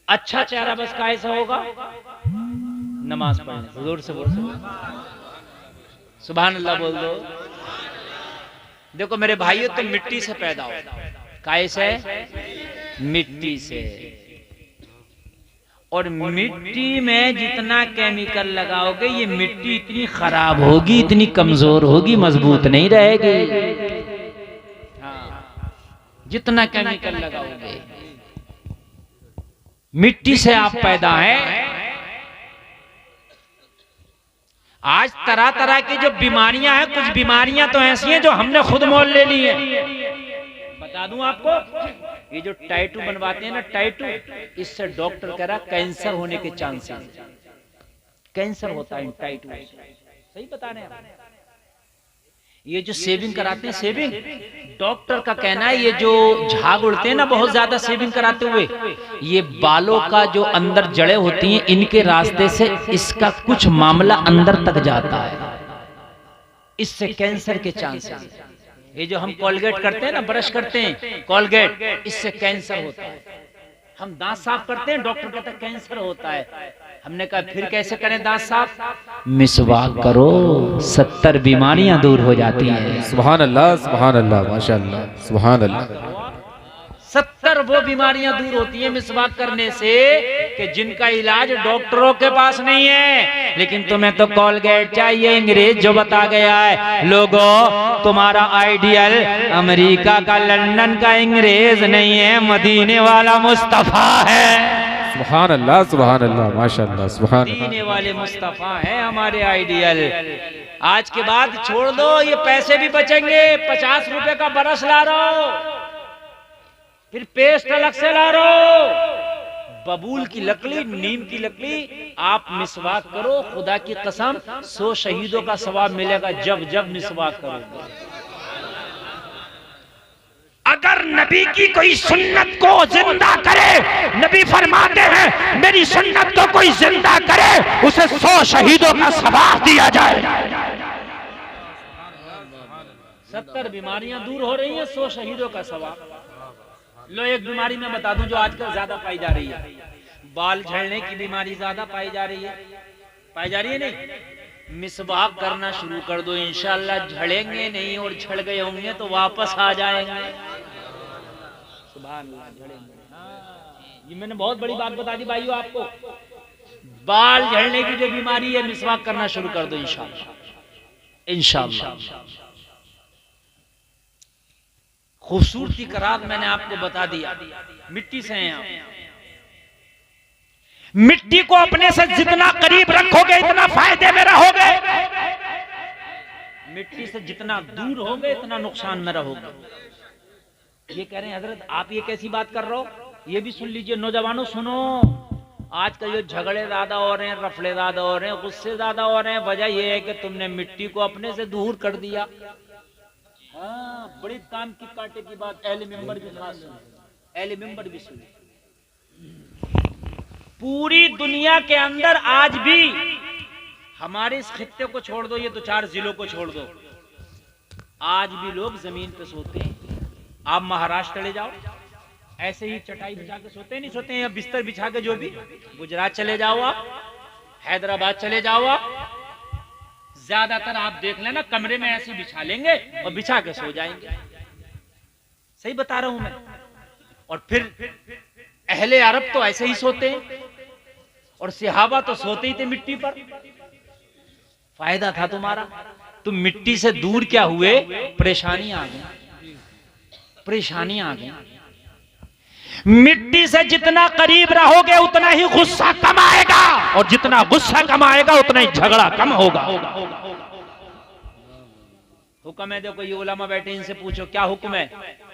अच्छा चेहरा बस कैसा होगा? नमाज पढ़ने, जोर से बोल, सुभान अल्लाह बोल दो। देखो मेरे भाइयों, तुम मिट्टी से पैदा हो, कैसे? मिट्टी से। और मिट्टी में जितना केमिकल लगाओगे ये मिट्टी इतनी खराब होगी, इतनी कमजोर होगी, मजबूत नहीं रहेगी। जितना केमिकल लगाओगे, मिट्टी से आप पैदा हैं। आज तरह तरह की जो बीमारियां हैं, कुछ बीमारियां तो ऐसी हैं जो हमने खुद मोल ले ली है। बता दूं आपको, ये जो टैटू बनवाते हैं ना टैटू, इससे डॉक्टर कह रहा कैंसर होने के चांसेस, कैंसर होता है इन टैटू। सही बता रहे हैं। ये जो सेविंग कराते हैं, सेविंग, डॉक्टर का कहना है ये जो झाग उड़ते हैं ना बहुत ज्यादा सेविंग कराते हुए, ये बालों का जो अंदर जड़ें होती हैं इनके रास्ते से इसका कुछ मामला अंदर तक जाता है, इससे कैंसर के चांसेस। ये जो हम कोलगेट करते हैं ना, ब्रश करते हैं कोलगेट, इससे कैंसर होता है। हम दांत साफ करते हैं, डॉक्टर कहता है कैंसर होता है। हमने कहा फिर कैसे करें दांत साफ? मिसवाक करो, 70 बीमारियां दूर हो जाती हैं। सुभान अल्लाह, माशाअल्लाह, सुभान अल्लाह। 70 वो बीमारियां दूर होती हैं मिसवाक करने से कि जिनका इलाज डॉक्टरों के पास नहीं है। लेकिन तुम्हें तो कोलगेट चाहिए, अंग्रेज जो बता गया है। लोगों, तुम्हारा आइडियल अमेरिका का, लंदन का अंग्रेज नहीं है, मदीने वाला मुस्तफा है। सुभान अल्लाह, माशाअल्लाह, सुभान। मदीने वाले मुस्तफा है हमारे आइडियल। आज के बाद छोड़ दो, ये पैसे भी बचेंगे। 50 रुपए का बरस ला रहा हो, फिर पेस्ट अलग से ला रहो, बबूल की लकड़ी, नीम की लकड़ी, आप मिसवाक करो। खुदा की कसम 100 शहीदों का सवाब मिलेगा जब जब मिसवाक करोगे। अगर नबी की कोई सुन्नत को जिंदा करे, नबी फरमाते हैं मेरी सुन्नत को कोई जिंदा करे उसे 100 शहीदों का सवाब दिया जाए। 70 बीमारियां दूर हो रही हैं, 100 शहीदों का सवाब। लो एक बीमारी मैं बता दूं जो आजकल ज्यादा पाई जा रही है, बाल झड़ने की बीमारी ज्यादा पाई जा रही है। पाई जा रही है नहीं, मिसवाक करना शुरू कर दो, इंशाअल्लाह झड़ेंगे नहीं, और झड़ गए होंगे तो वापस आ जाएंगे। सुभान अल्लाह, झड़ेंगे। हाँ, ये मैंने बहुत बड़ी बात बता दी भाइयों आपको। बाल झड़ने की जो बीमारी है, मिसवाक करना शुरू कर दो इंशाअल्लाह, इंशाअल्लाह। खूबसूरती का राज मैंने आपको बता दिया। मिट्टी से हैं आप, मिट्टी को अपने से जितना करीब रखोगे इतना फायदे में रहोगे, मिट्टी से जितना दूर होगे इतना नुकसान में रहोगे। ये कह रहे हैं हजरत आप ये कैसी बात कर रहे हो? ये भी सुन लीजिए नौजवानों, सुनो। आजकल जो झगड़े ज्यादा हो रहे हैं, रफड़े ज्यादा हो रहे हैं, गुस्से ज्यादा हो रहे हैं, वजह यह है कि तुमने मिट्टी को अपने से दूर कर दिया। हाँ, बड़ी काम की कांटे की बात, अहले मिंबर भी खास सुने, अहले मिंबर भी सुने। पूरी दुनिया के अंदर आज भी, हमारे इस खित्ते को छोड़ दो, ये तो 4 जिलों को छोड़ दो, आज भी लोग जमीन पे सोते हैं। आप महाराष्ट्र चले जाओ, ऐसे ही चटाई बिछा के सोते नहीं सोते हैं, या बिस्तर बिछा के, जो भी। गुजरात चले जाओ आप, हैदराबाद चले जाओ आप, ज्यादातर आप देख लेना कमरे में ऐसे बिछा लेंगे और बिछा के सो जाएंगे। सही बता रहा हूं मैं। और फिर अहले अरब तो ऐसे ही सोते हैं, और सहाबा तो सोते ही थे मिट्टी पर। फायदा था तुम्हारा, तुम मिट्टी से दूर क्या हुए, परेशानी आ गई, परेशानी आ गई। मिट्टी से जितना करीब रहोगे उतना ही गुस्सा कम आएगा, और जितना गुस्सा कम आएगा उतना ही झगड़ा कम होगा। हुक्म है, देखो ये उलमा बैठे, इनसे पूछो क्या हुक्म है।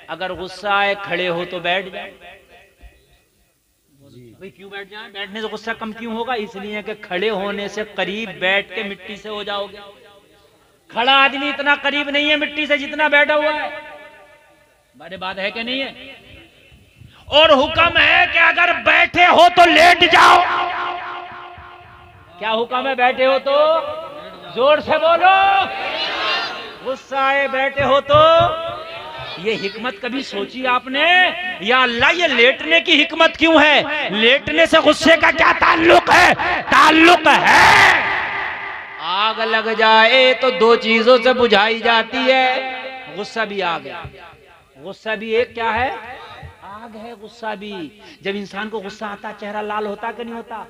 अगर गुस्सा आए खड़े हो तो बैठ जाए। भाई क्यों बैठ जाए? बैठने से गुस्सा कम क्यों होगा? इसलिए कि खड़े होने से करीब बैठ के मिट्टी से हो जाओगे। खड़ा आदमी इतना करीब नहीं है मिट्टी से जितना बैठा हुआ है। बड़े बात है कि नहीं है? और हुक्म है कि अगर बैठे हो तो लेट जाओ। क्या हुक्म है? बैठे हो तो जोर से बोलो। गुस्सा आए बैठे हो तो। ये हिकमत कभी सोची आपने? या अल्लाह, ये लेटने की हिकमत क्यों है? लेटने से गुस्से का क्या ताल्लुक है? ताल्लुक है, आग लग जाए तो 2 चीजों से बुझाई जाती है। गुस्सा भी आग है, गुस्सा भी एक क्या है? आग है। गुस्सा भी, जब इंसान को गुस्सा आता, चेहरा लाल होता कि नहीं होता?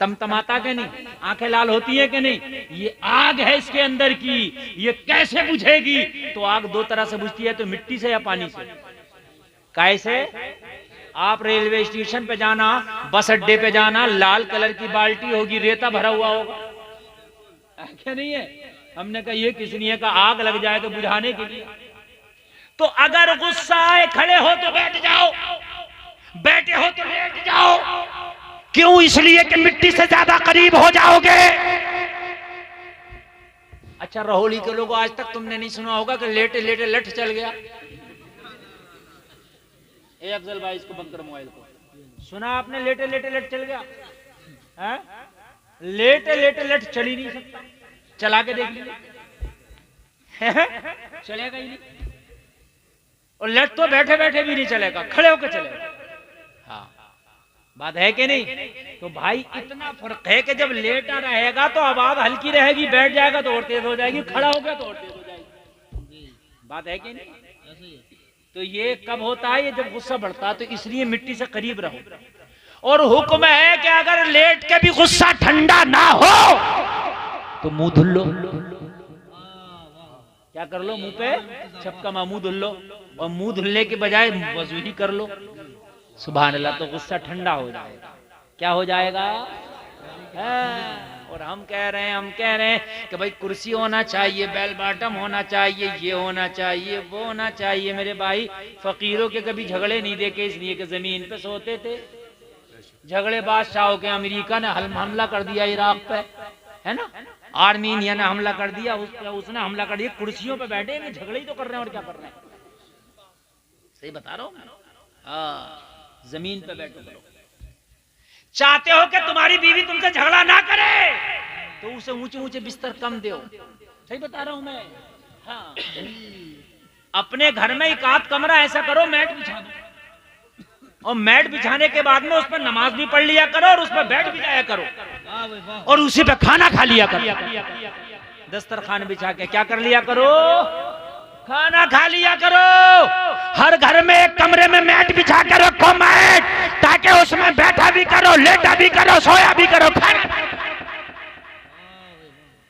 तमतमाता के नहीं? आंखें लाल होती है कि नहीं? ये आग है इसके अंदर की। ये कैसे बुझेगी? तो आग 2 तरह से बुझती है, तो मिट्टी से या पानी से। कैसे? आप रेलवे स्टेशन पे जाना, बस अड्डे पे जाना, लाल कलर की बाल्टी होगी, रेता भरा हुआ होगा, क्या नहीं है? हमने कहा ये किस लिए का? आग लग जाए तो बुझाने के लिए। तो अगर गुस्सा आए खड़े हो तो बैठ जाओ, हो तो लेट जाओ। क्यों? इसलिए कि मिट्टी से ज्यादा करीब हो जाओगे। अच्छा, रहोली के लोगों, आज तक तुमने नहीं सुना होगा कि लेटे लेटे लठ चल गया। ए अफजल भाई, इसको बंद करो मोबाइल को। सुना आपने लेटे लेटे लठ चल गया है? लेटे लेटे लठ चल ही नहीं सकता। चला के देख लीजिए, चलेगा ही नहीं। और लठ तो बैठे बैठे भी नहीं चलेगा, खड़े होकर चलेगा। हाँ, बात है कि नहीं? तो भाई इतना फर्क है कि जब लेटा रहेगा तो आवाज हल्की रहेगी, बैठ जाएगा तो और तेज हो जाएगी, खड़ा हो गया तो और तेज हो जाएगी। बात है कि नहीं? तो ये कब होता है? ये जब गुस्सा बढ़ता है। तो इसलिए मिट्टी से करीब रहो। और हुक्म है कि अगर लेट के भी गुस्सा ठंडा ना हो तो मुंह धुल लो। क्या कर लो? मुंह पे छपका मुंह धुल लो। और मुंह धुलने के बजाय वजू ही कर लो। सुभान अल्लाह। तो गुस्सा ठंडा हो जाएगा। क्या हो जाएगा? और हम कह रहे हैं कि भाई कुर्सी होना चाहिए, बेल बॉटम होना चाहिए, ये होना चाहिए, वो होना चाहिए। मेरे भाई, फकीरों के कभी झगड़े नहीं देखे, इसलिए कि जमीन पे सोते थे। झगड़े बादशाहों के। अमेरिका ने हमला कर दिया इराक पे, है ना? आर्मीनिया ने हमला कर दिया, उसने हमला कर दिया। कुर्सियों पे बैठे हैं, झगड़े ही तो कर रहे हैं। और क्या कर रहे हैं? सही बता रहा हूँ। जमीन पे बैठो करो। चाहते हो कि तुम्हारी बीवी तुमसे झगड़ा ना करे तो उसे ऊंचे ऊंचे बिस्तर कम दो। सही बता रहा हूं मैं। हाँ, अपने घर में एक आध कमरा ऐसा करो, मैट बिछा दो। और मैट बिछाने के बाद में उस पर नमाज भी पढ़ लिया करो और उस पर बैठ भी जाया करो और उसी पे खाना खा लिया करो। दस्तरखान बिछा के क्या कर लिया करो? खाना खा लिया करो। हर घर में एक कमरे में मैट बिछा कर रखो, मैट, ताकि उसमें बैठा भी करो, लेटा भी करो, सोया भी करो, खाना।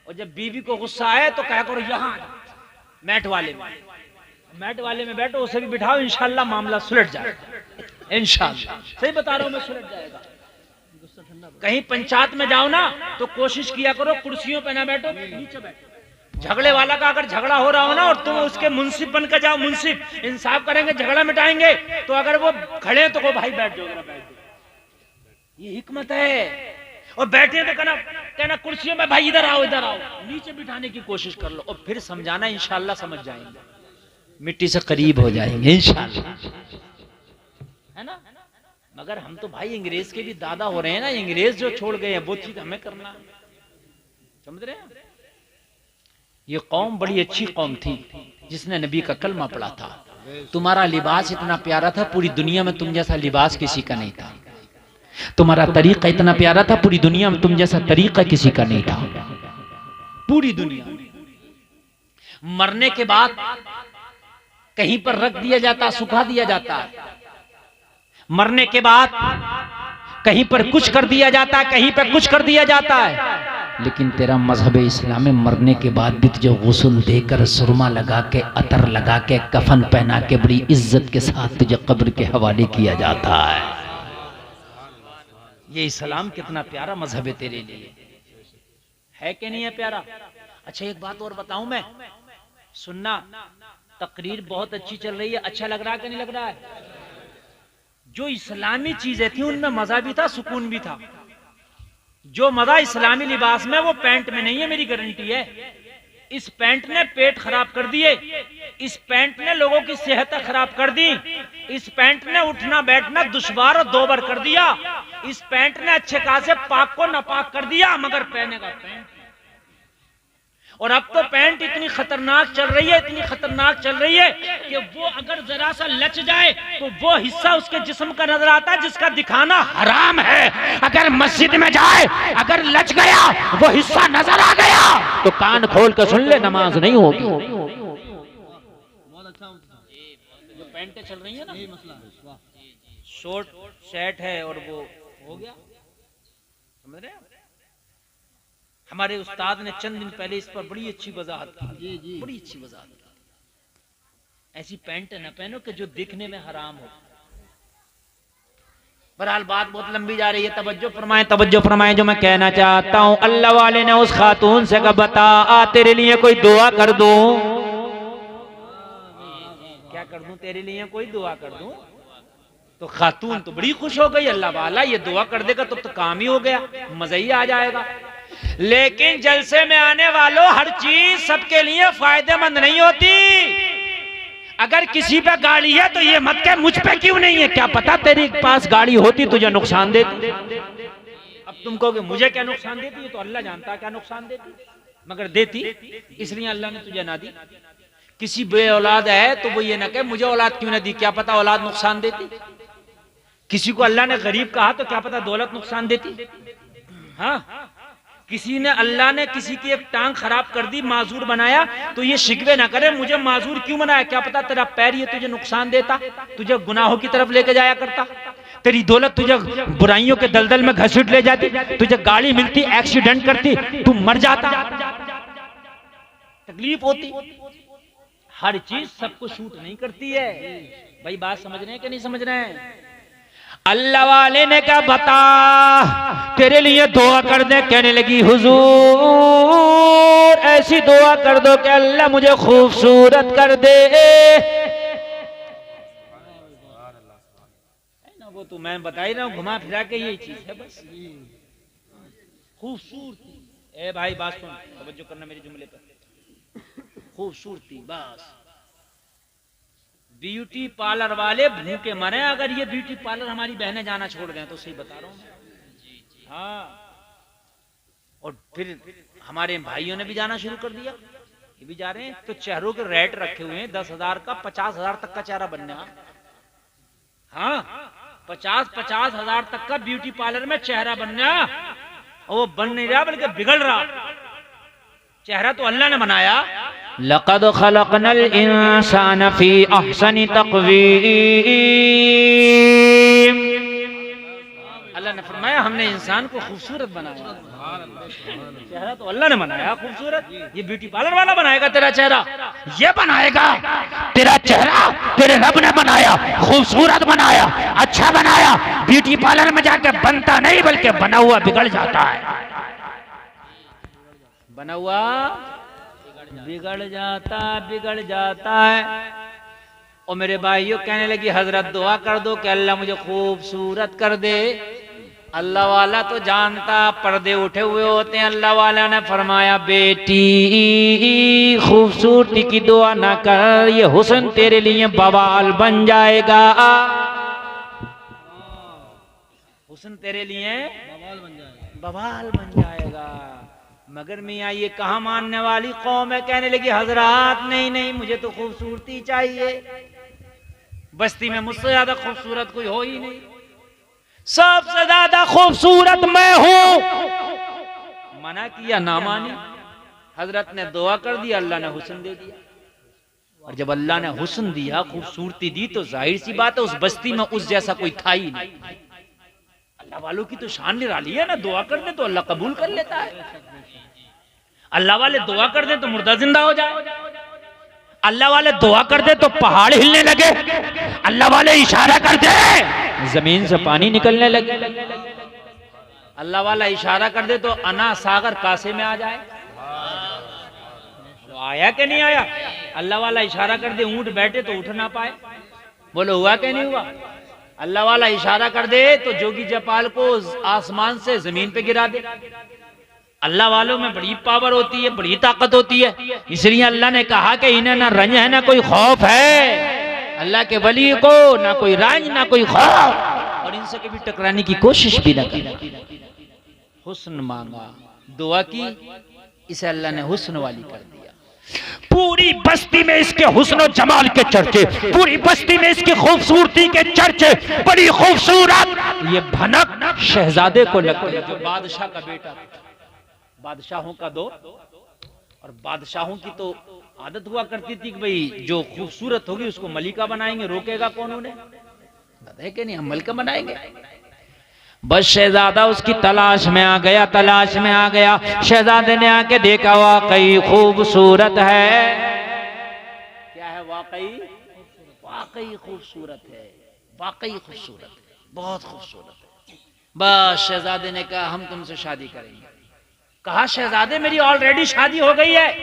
और जब बीवी को गुस्सा आए तो क्या करो? यहाँ मैट वाले में बैठो, उसे भी बिठाओ, इंशाल्लाह मामला सुलझ जाएगा। इंशाल्लाह, सही बता रहा हूं मैं, सुलझ जाएगा। कहीं पंचायत में जाओ ना तो कोशिश किया करो कुर्सियों पे ना बैठो, नीचे बैठो। झगड़े वाला का अगर झगड़ा हो रहा हो ना और तुम उसके मुंसिफ बन कर जाओ, मुंसिफ इंसाफ करेंगे, झगड़ा मिटाएंगे, तो अगर वो खड़े तो को भाई बैठ जाओ, ये हिकमत है। और बैठे तो कहना कुर्सियों में भाई इधर आओ, नीचे बिठाने की कोशिश कर लो और फिर समझाना, इंशाल्लाह समझ जाएंगे, मिट्टी से करीब हो जाएंगे इंशाल्लाह, है ना। मगर हम तो भाई अंग्रेज के भी दादा हो रहे हैं ना। अंग्रेज जो छोड़ गए हैं वो चीज हमें करना, समझ रहे हैं। ये कौम बड़ी अच्छी कौम थी जिसने नबी का कलमा पढ़ा था। तुम्हारा लिबास इतना प्यारा था, पूरी दुनिया में तुम जैसा लिबास किसी का नहीं था। तुम्हारा तरीका इतना प्यारा था, पूरी दुनिया में तुम जैसा तरीका किसी का नहीं था। पूरी दुनिया में मरने के बाद कहीं पर रख दिया जाता, सुखा दिया जाता, मरने के बाद कहीं पर कुछ कर दिया जाता, कहीं पर कुछ कर दिया जाता है। लेकिन तेरा मजहब इस्लाम में मरने के बाद भी तुझे गुस्ल देकर, सुरमा लगा के, अतर लगा के, कफन पहना के, बड़ी इज्जत के साथ तुझे कब्र के हवाले किया जाता है। ये इस्लाम कितना प्यारा मजहब है तेरे लिए, है कि नहीं है प्यारा। अच्छा एक बात और बताऊं मैं, सुनना, तकरीर बहुत अच्छी चल रही है, अच्छा लग रहा है कि नहीं लग रहा है। जो इस्लामी चीजें थी उनमें मजा भी था, सुकून भी था। जो मजा इस्लामी लिबास में वो पैंट में नहीं है, मेरी गारंटी है। इस पैंट ने पेट खराब कर दिए, इस पैंट ने लोगों की सेहत खराब कर दी, इस पैंट ने उठना बैठना दुश्वार और दोबर कर दिया, इस पैंट ने अच्छे खासे पाक को नापाक कर दिया, मगर पहने का पैंट। और अब तो पैंट इतनी खतरनाक चल रही है, इतनी खतरनाक चल रही है कि वो अगर जरा सा लच जाए तो वो हिस्सा उसके जिस्म का नजर आता है जिसका दिखाना हराम है। अगर मस्जिद में जाए, अगर लच गया, वो हिस्सा नजर आ गया तो कान खोल कर सुन ले, नमाज नहीं होगी। बहुत अच्छा जो पैंटें चल रही है ना, यही मसला है। शॉर्ट शर्ट है और वो हो गया, समझ रहे हैं। हमारे उस्ताद ने चंद दिन पहले इस पर बड़ी अच्छी वजाहत की, बड़ी अच्छी वजाहत की। ऐसी पैंट न पहनो कि जो दिखने में हराम हो। बहरहाल बात बहुत लंबी जा रही है, तवज्जो फरमाएं जो मैं कहना चाहता हूं। अल्लाह वाले ने उस खातून से कहा, बता तेरे लिए कोई दुआ कर दूं। क्या कर दूं तेरे लिए, कोई दुआ कर दूं। तो खातून तो बड़ी खुश हो गई, अल्लाह वाला ये दुआ कर देगा तो काम ही हो गया, मजा ही आ जाएगा। लेकिन जलसे में आने वालों, हर चीज सबके लिए फायदेमंद नहीं होती। अगर किसी पे गाड़ी है तो ये मत कह मुझ पे क्यों नहीं है, क्या पता तेरे पास गाड़ी होती तुझे नुकसान देती। अब तुम कहोगे मुझे क्या नुकसान देती है, तो अल्लाह जानता है क्या नुकसान देती, मगर देती इसलिए अल्लाह ने तुझे ना दी। किसी बे औलाद है तो वो ये ना कहे मुझे औलाद क्यों ना दी, क्या पता औलाद नुकसान देती। किसी को अल्लाह ने गरीब कहा तो क्या पता दौलत नुकसान देती। हाँ, किसी ने अल्लाह ने किसी की एक टांग खराब कर दी, माजूर बनाया, तो ये शिकवे ना करे मुझे माजूर क्यों बनाया, क्या पता तेरा पैर ये तुझे नुकसान देता, तुझे गुनाहों की तरफ लेके जाया करता, तेरी दौलत तुझे बुराइयों के दलदल में घसीट ले जाती, तुझे गाड़ी मिलती एक्सीडेंट करती, तू मर जाता, तकलीफ होती। हर चीज सबको शूट नहीं करती है। भाई बात समझ रहे हैं कि नहीं समझ रहे हैं? अल्लाह वाले ने क्या बता तेरे लिए दुआ कर दे, कहने लगी हुजूर ऐसी दुआ कर दो कि अल्लाह मुझे खूबसूरत कर दे। ना वो तो मैं बता ही रहा हूँ, घुमा फिरा के यही चीज है बस, खूबसूरती। ए भाई बात सुन, तवज्जो करना मेरे जुमले पर, खूबसूरती बस। ब्यूटी पार्लर वाले भूखे मरे अगर ये ब्यूटी पार्लर हमारी बहनें जाना छोड़ दें, तो सही बता रहा हूँ। हाँ, और फिर हमारे भाइयों ने भी जाना शुरू कर दिया, ये भी जा रहे हैं। तो चेहरों के रेट रखे हुए हैं 10,000 का 50,000 तक का चेहरा बनना। हाँ, 50,000 तक का ब्यूटी पार्लर में चेहरा बनना, और वो बन नहीं रहा बल्कि बिगड़ रहा। चेहरा तो अल्लाह ने बनाया, लक़द ख़लक़नल इंसान फ़ी अहसनि तक़वीम। अल्लाह ने फरमाया हमने इंसान को खूबसूरत बनाया। चेहरा तो अल्लाह ने बनाया खूबसूरत, ये ब्यूटी पार्लर वाला बनाएगा तेरा चेहरा, ये बनाएगा तेरा चेहरा, तेरे रब ने बनाया, खूबसूरत बनाया, अच्छा बनाया। ब्यूटी पार्लर में जाके बनता नहीं बल्कि बना हुआ बिगड़ जाता है, बना हुआ बिगड़ जाता है। और मेरे भाइयों कहने लगी हजरत दुआ कर दो कि अल्लाह मुझे खूबसूरत कर दे। अल्लाह वाला तो जानता पर्दे उठे हुए होते हैं। अल्लाह वाला ने फरमाया बेटी खूबसूरती की दुआ ना कर, ये हुस्न तेरे लिए बवाल बन जाएगा। हुस्न तेरे लिए बवाल बन जाएगा। मगर मियाँ ये कहाँ मानने वाली कौम है। कहने लगी हजरात नहीं नहीं मुझे तो खूबसूरती चाहिए, बस्ती में मुझसे ज्यादा खूबसूरत कोई हो ही नहीं, सबसे ज्यादा खूबसूरत मैं हूं। मना किया ना मानी, हजरत ने दुआ कर दी, अल्लाह ने हुस्न दे दिया। और जब अल्लाह ने हुस्न दिया, खूबसूरती दी, तो जाहिर सी बात है उस बस्ती में उस जैसा कोई था ही नहीं। अल्लाह वालों की तो शान निराली है ना, दुआ कर दे तो अल्लाह कबूल कर लेता है। अल्लाह वाले दुआ कर दे तो मुर्दा जिंदा हो जाए, अल्लाह वाले दुआ कर दे तो पहाड़ हिलने लगे, अल्लाह वाले इशारा कर दे जमीन से पानी निकलने लगे, अल्लाह वाला इशारा कर दे तो अना सागर कासे में आ जाए। तो आया कि नहीं आया? अल्लाह वाला इशारा कर दे ऊंट बैठे तो उठ ना पाए। बोलो हुआ कि नहीं हुआ? अल्लाह वाला इशारा कर दे तो जोगी जयपाल को आसमान से जमीन पे गिरा दे। अल्लाह वालों में बड़ी पावर होती है, बड़ी ताकत होती है। इसलिए अल्लाह ने कहा कि इन्हें ना रंज है ना कोई खौफ है। अल्लाह के वली को ना कोई रंज ना कोई खौफ, और इनसे कभी टकराने की कोशिश भी ना की। हुस्न मांगा, दुआ की, इसे अल्लाह ने हुस्न वाली कर दिया। पूरी बस्ती में इसके हुस्न जमाल के चर्चे, पूरी बस्ती में इसकी खूबसूरती के चर्चे, बड़ी खूबसूरत। ये भनक शहजादे को लगते, जो बादशाह का बेटा, बादशाहों का दो, और बादशाहों की तो आदत हुआ करती थी कि भाई जो खूबसूरत होगी उसको मलिका बनाएंगे, रोकेगा कौन उन्हें? बताए कि नहीं, हम मलिका बनाएंगे। बस शहजादा उसकी तलाश में आ गया, तलाश में आ गया। शहजादे ने आके देखा वाकई खूबसूरत है। क्या है? वाकई खूबसूरत है, वाकई खूबसूरत है, बहुत खूबसूरत है। बस शहजादे ने कहा हम तुमसे शादी करेंगे। कहा शहजादे मेरी ऑलरेडी शादी हो गई है,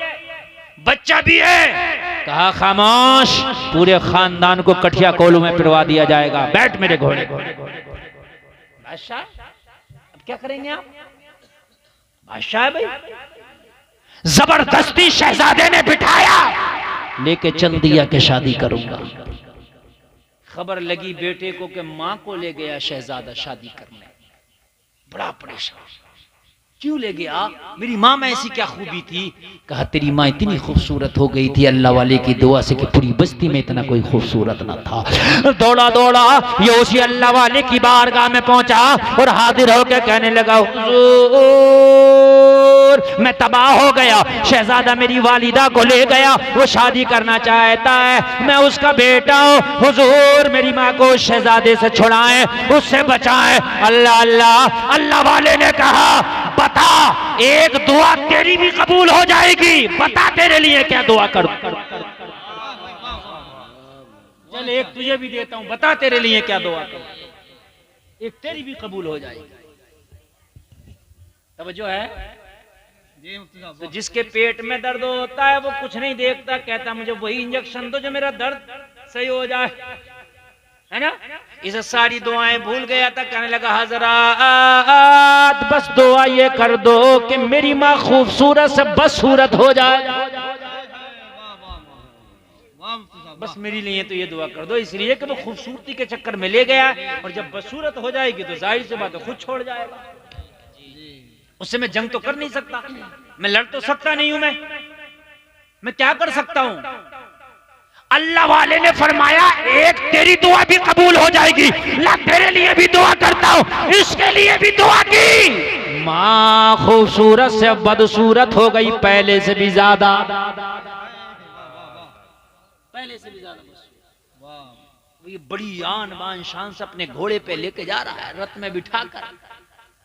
बच्चा भी है, कहा खामोश, पूरे खानदान को कठिया कोलू में पिटवा दिया जाएगा। बैठ मेरे घोड़े। बादशाह अब क्या करेंगे आप? बादशाह भाई जबरदस्ती शहजादे ने बिठाया, लेके चल दिया कि शादी करूंगा। खबर लगी बेटे को कि मां को ले गया शहजादा शादी करने। बड़ा परेशान, क्यों ले गया? मेरी मां में ऐसी क्या खूबी थी? कहा तेरी मां इतनी खूबसूरत हो गई थी अल्लाह वाले की दुआ से कि पूरी बस्ती में इतना कोई खूबसूरत ना था। दौड़ा दौड़ा ये उसी अल्लाह वाले की बारगाह में पहुंचा और हाजिर होकर कहने लगा हुजूर मैं तबाह हो गया, शहजादा मेरी वालिदा को ले गया, वो शादी करना चाहता है, मैं उसका बेटा हूं, हुजूर मेरी माँ को उस शहजादे से छुड़ाएं, उससे बचाएं। अल्लाह अल्लाह। अल्लाह वाले ने कहा बता, एक दुआ तेरी भी कबूल हो जाएगी, बता तेरे लिए क्या दुआ करूं? चल एक तुझे भी देता हूं, बता तेरे लिए क्या दुआ करूं? एक तेरी भी कबूल हो जाएगी। तवज्जो है? तो जिसके पेट में दर्द होता है वो कुछ नहीं देखता, कहता मुझे वही इंजेक्शन दो जो मेरा दर्द सही हो जाए, है ना? इसे सारी दुआएं भूल गया था, कहने लगा हजरात बस दुआ ये कर दो कि मेरी माँ खूबसूरत से बदसूरत हो जाए, बस मेरे लिए तो ये दुआ कर दो, इसलिए कि वो खूबसूरती के चक्कर में ले गया और जब बदसूरत हो जाएगी तो जाहिर सी बात है खुद छोड़ जाएगा। उससे मैं जंग तो कर नहीं सकता, मैं लड़ तो सकता नहीं हूं, मैं क्या कर सकता हूं? अल्लाह वाले ने फरमाया एक तेरी दुआ भी कबूल हो जाएगी, ला तेरे लिए भी दुआ करता हूं, इसके लिए भी दुआ की। माँ खूबसूरत से बदसूरत हो गई, पहले से भी ज्यादा, पहले से भी ज्यादा। ये बड़ी आन बान शान से अपने घोड़े पे लेके जा रहा है, रथ में बिठाकर।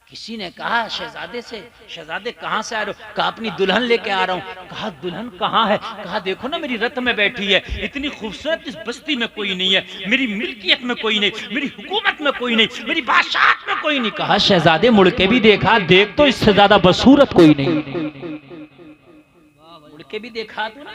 किसी ने कहा शहजादे से, शहजादे कहाँ से आ रहे हो? कहा अपनी दुल्हन लेके आ रहा हूँ। कहा दुल्हन कहाँ है? कहा देखो ना मेरी रथ में बैठी है, इतनी खूबसूरत इस बस्ती में कोई नहीं है, मेरी मिल्कियत में कोई नहीं, मेरी हुकूमत में कोई नहीं, मेरी बादशाहत में कोई नहीं। कहा शहजादे मुड़ के भी देखा, देख तो इससे ज्यादा बदसूरत कोई नहीं। मुड़ के भी देखा तो ना,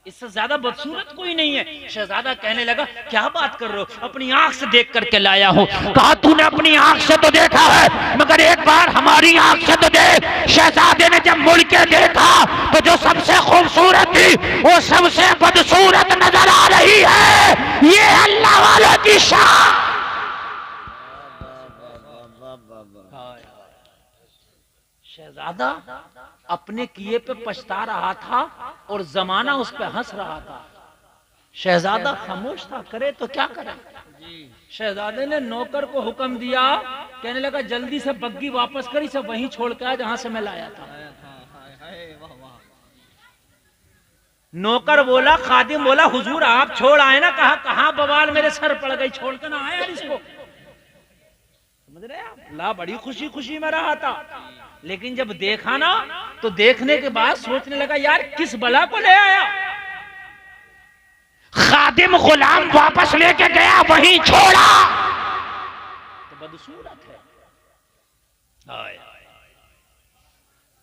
इससे ज्यादा बदसूरत कोई नहीं है। शहजादा कहने लगा क्या बात कर रहे हो? अपनी आंख से देख करके लाया हूं। कहा तूने अपनी आंख से तो देखा है, मगर एक बार हमारी आंख से तो देख। शहजादे ने जब मुड़ के देखा तो जो सबसे खूबसूरत थी वो सबसे बदसूरत नजर आ रही है। ये अल्लाह वालों की शान। शहजादा अपने किए पे पछता रहा था और जमाना उस पे हंस रहा था। शहजादा खामोश था, करे तो क्या करे? शहजादे ने नौकर को हुक्म दिया, कहने लगा जल्दी से बग्गी वापस कर, इसे वहीं छोड़ के आ जहां से मैं लाया था। नौकर बोला, खादिम बोला हुजूर आप छोड़ आए ना। कहा कहां बवाल मेरे सर पड़ गई, छोड़ के ना आए यार इसको। समझ रहे आप? ला बड़ी खुशी खुशी में रहा था, लेकिन जब देखा ना तो देखने के बाद सोचने लगा यार किस बला को ले आया। खादिम गुलाम वापस लेके गया, वहीं छोड़ा तो बदसूरत है।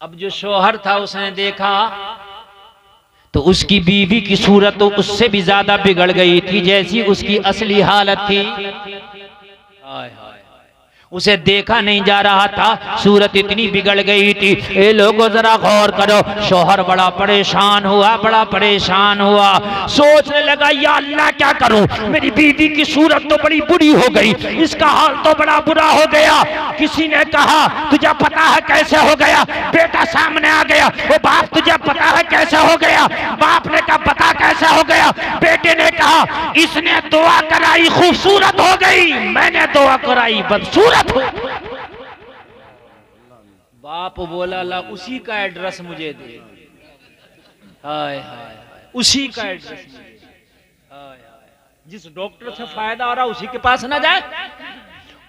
अब जो शौहर था उसने देखा तो उसकी बीवी की सूरत तो उससे भी ज्यादा बिगड़ गई थी जैसी उसकी असली हालत थी। उसे देखा नहीं जा रहा था, सूरत इतनी बिगड़ गई थी। ए लोगों जरा गौर करो, शौहर बड़ा परेशान हुआ, बड़ा परेशान हुआ। सोचने लगा या अल्लाह क्या करूं, मेरी बीवी की सूरत तो बड़ी बुरी हो गई, इसका हाल तो बड़ा बुरा हो गया। किसी ने कहा तुझे पता है कैसे हो गया? बेटा सामने आ गया, वो बाप तुझे पता है कैसे हो गया? बाप ने कहा पता कैसे हो गया? बेटे ने कहा इसने दुआ कराई खूबसूरत हो गई, मैंने दुआ कराई बदसूरत। बाप बोला ला उसी का एड्रेस मुझे दे। हाय हाय उसी का एड्रेस। हाय हाय जिस डॉक्टर से फायदा हो रहा उसी के पास ना जाए।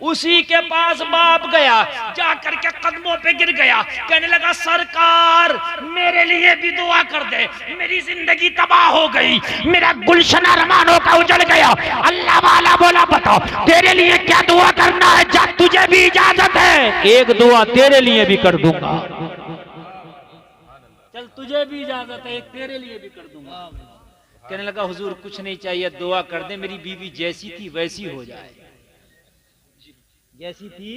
उसी के पास बाप गया, जाकर के कदमों पे गिर गया, कहने लगा सरकार मेरे लिए भी दुआ कर दे, मेरी जिंदगी तबाह हो गई, मेरा गुलशन अरमानों का उजड़ गया। अल्लाह वाला बोला बताओ तेरे लिए क्या दुआ करना है? जा तुझे भी इजाजत है, एक दुआ तेरे लिए भी कर दूंगा। चल तुझे भी इजाजत है, एक तेरे लिए भी कर दूंगा। कहने लगा हुजूर कुछ नहीं चाहिए, दुआ कर दे मेरी बीवी जैसी थी वैसी हो जाए, जैसी थी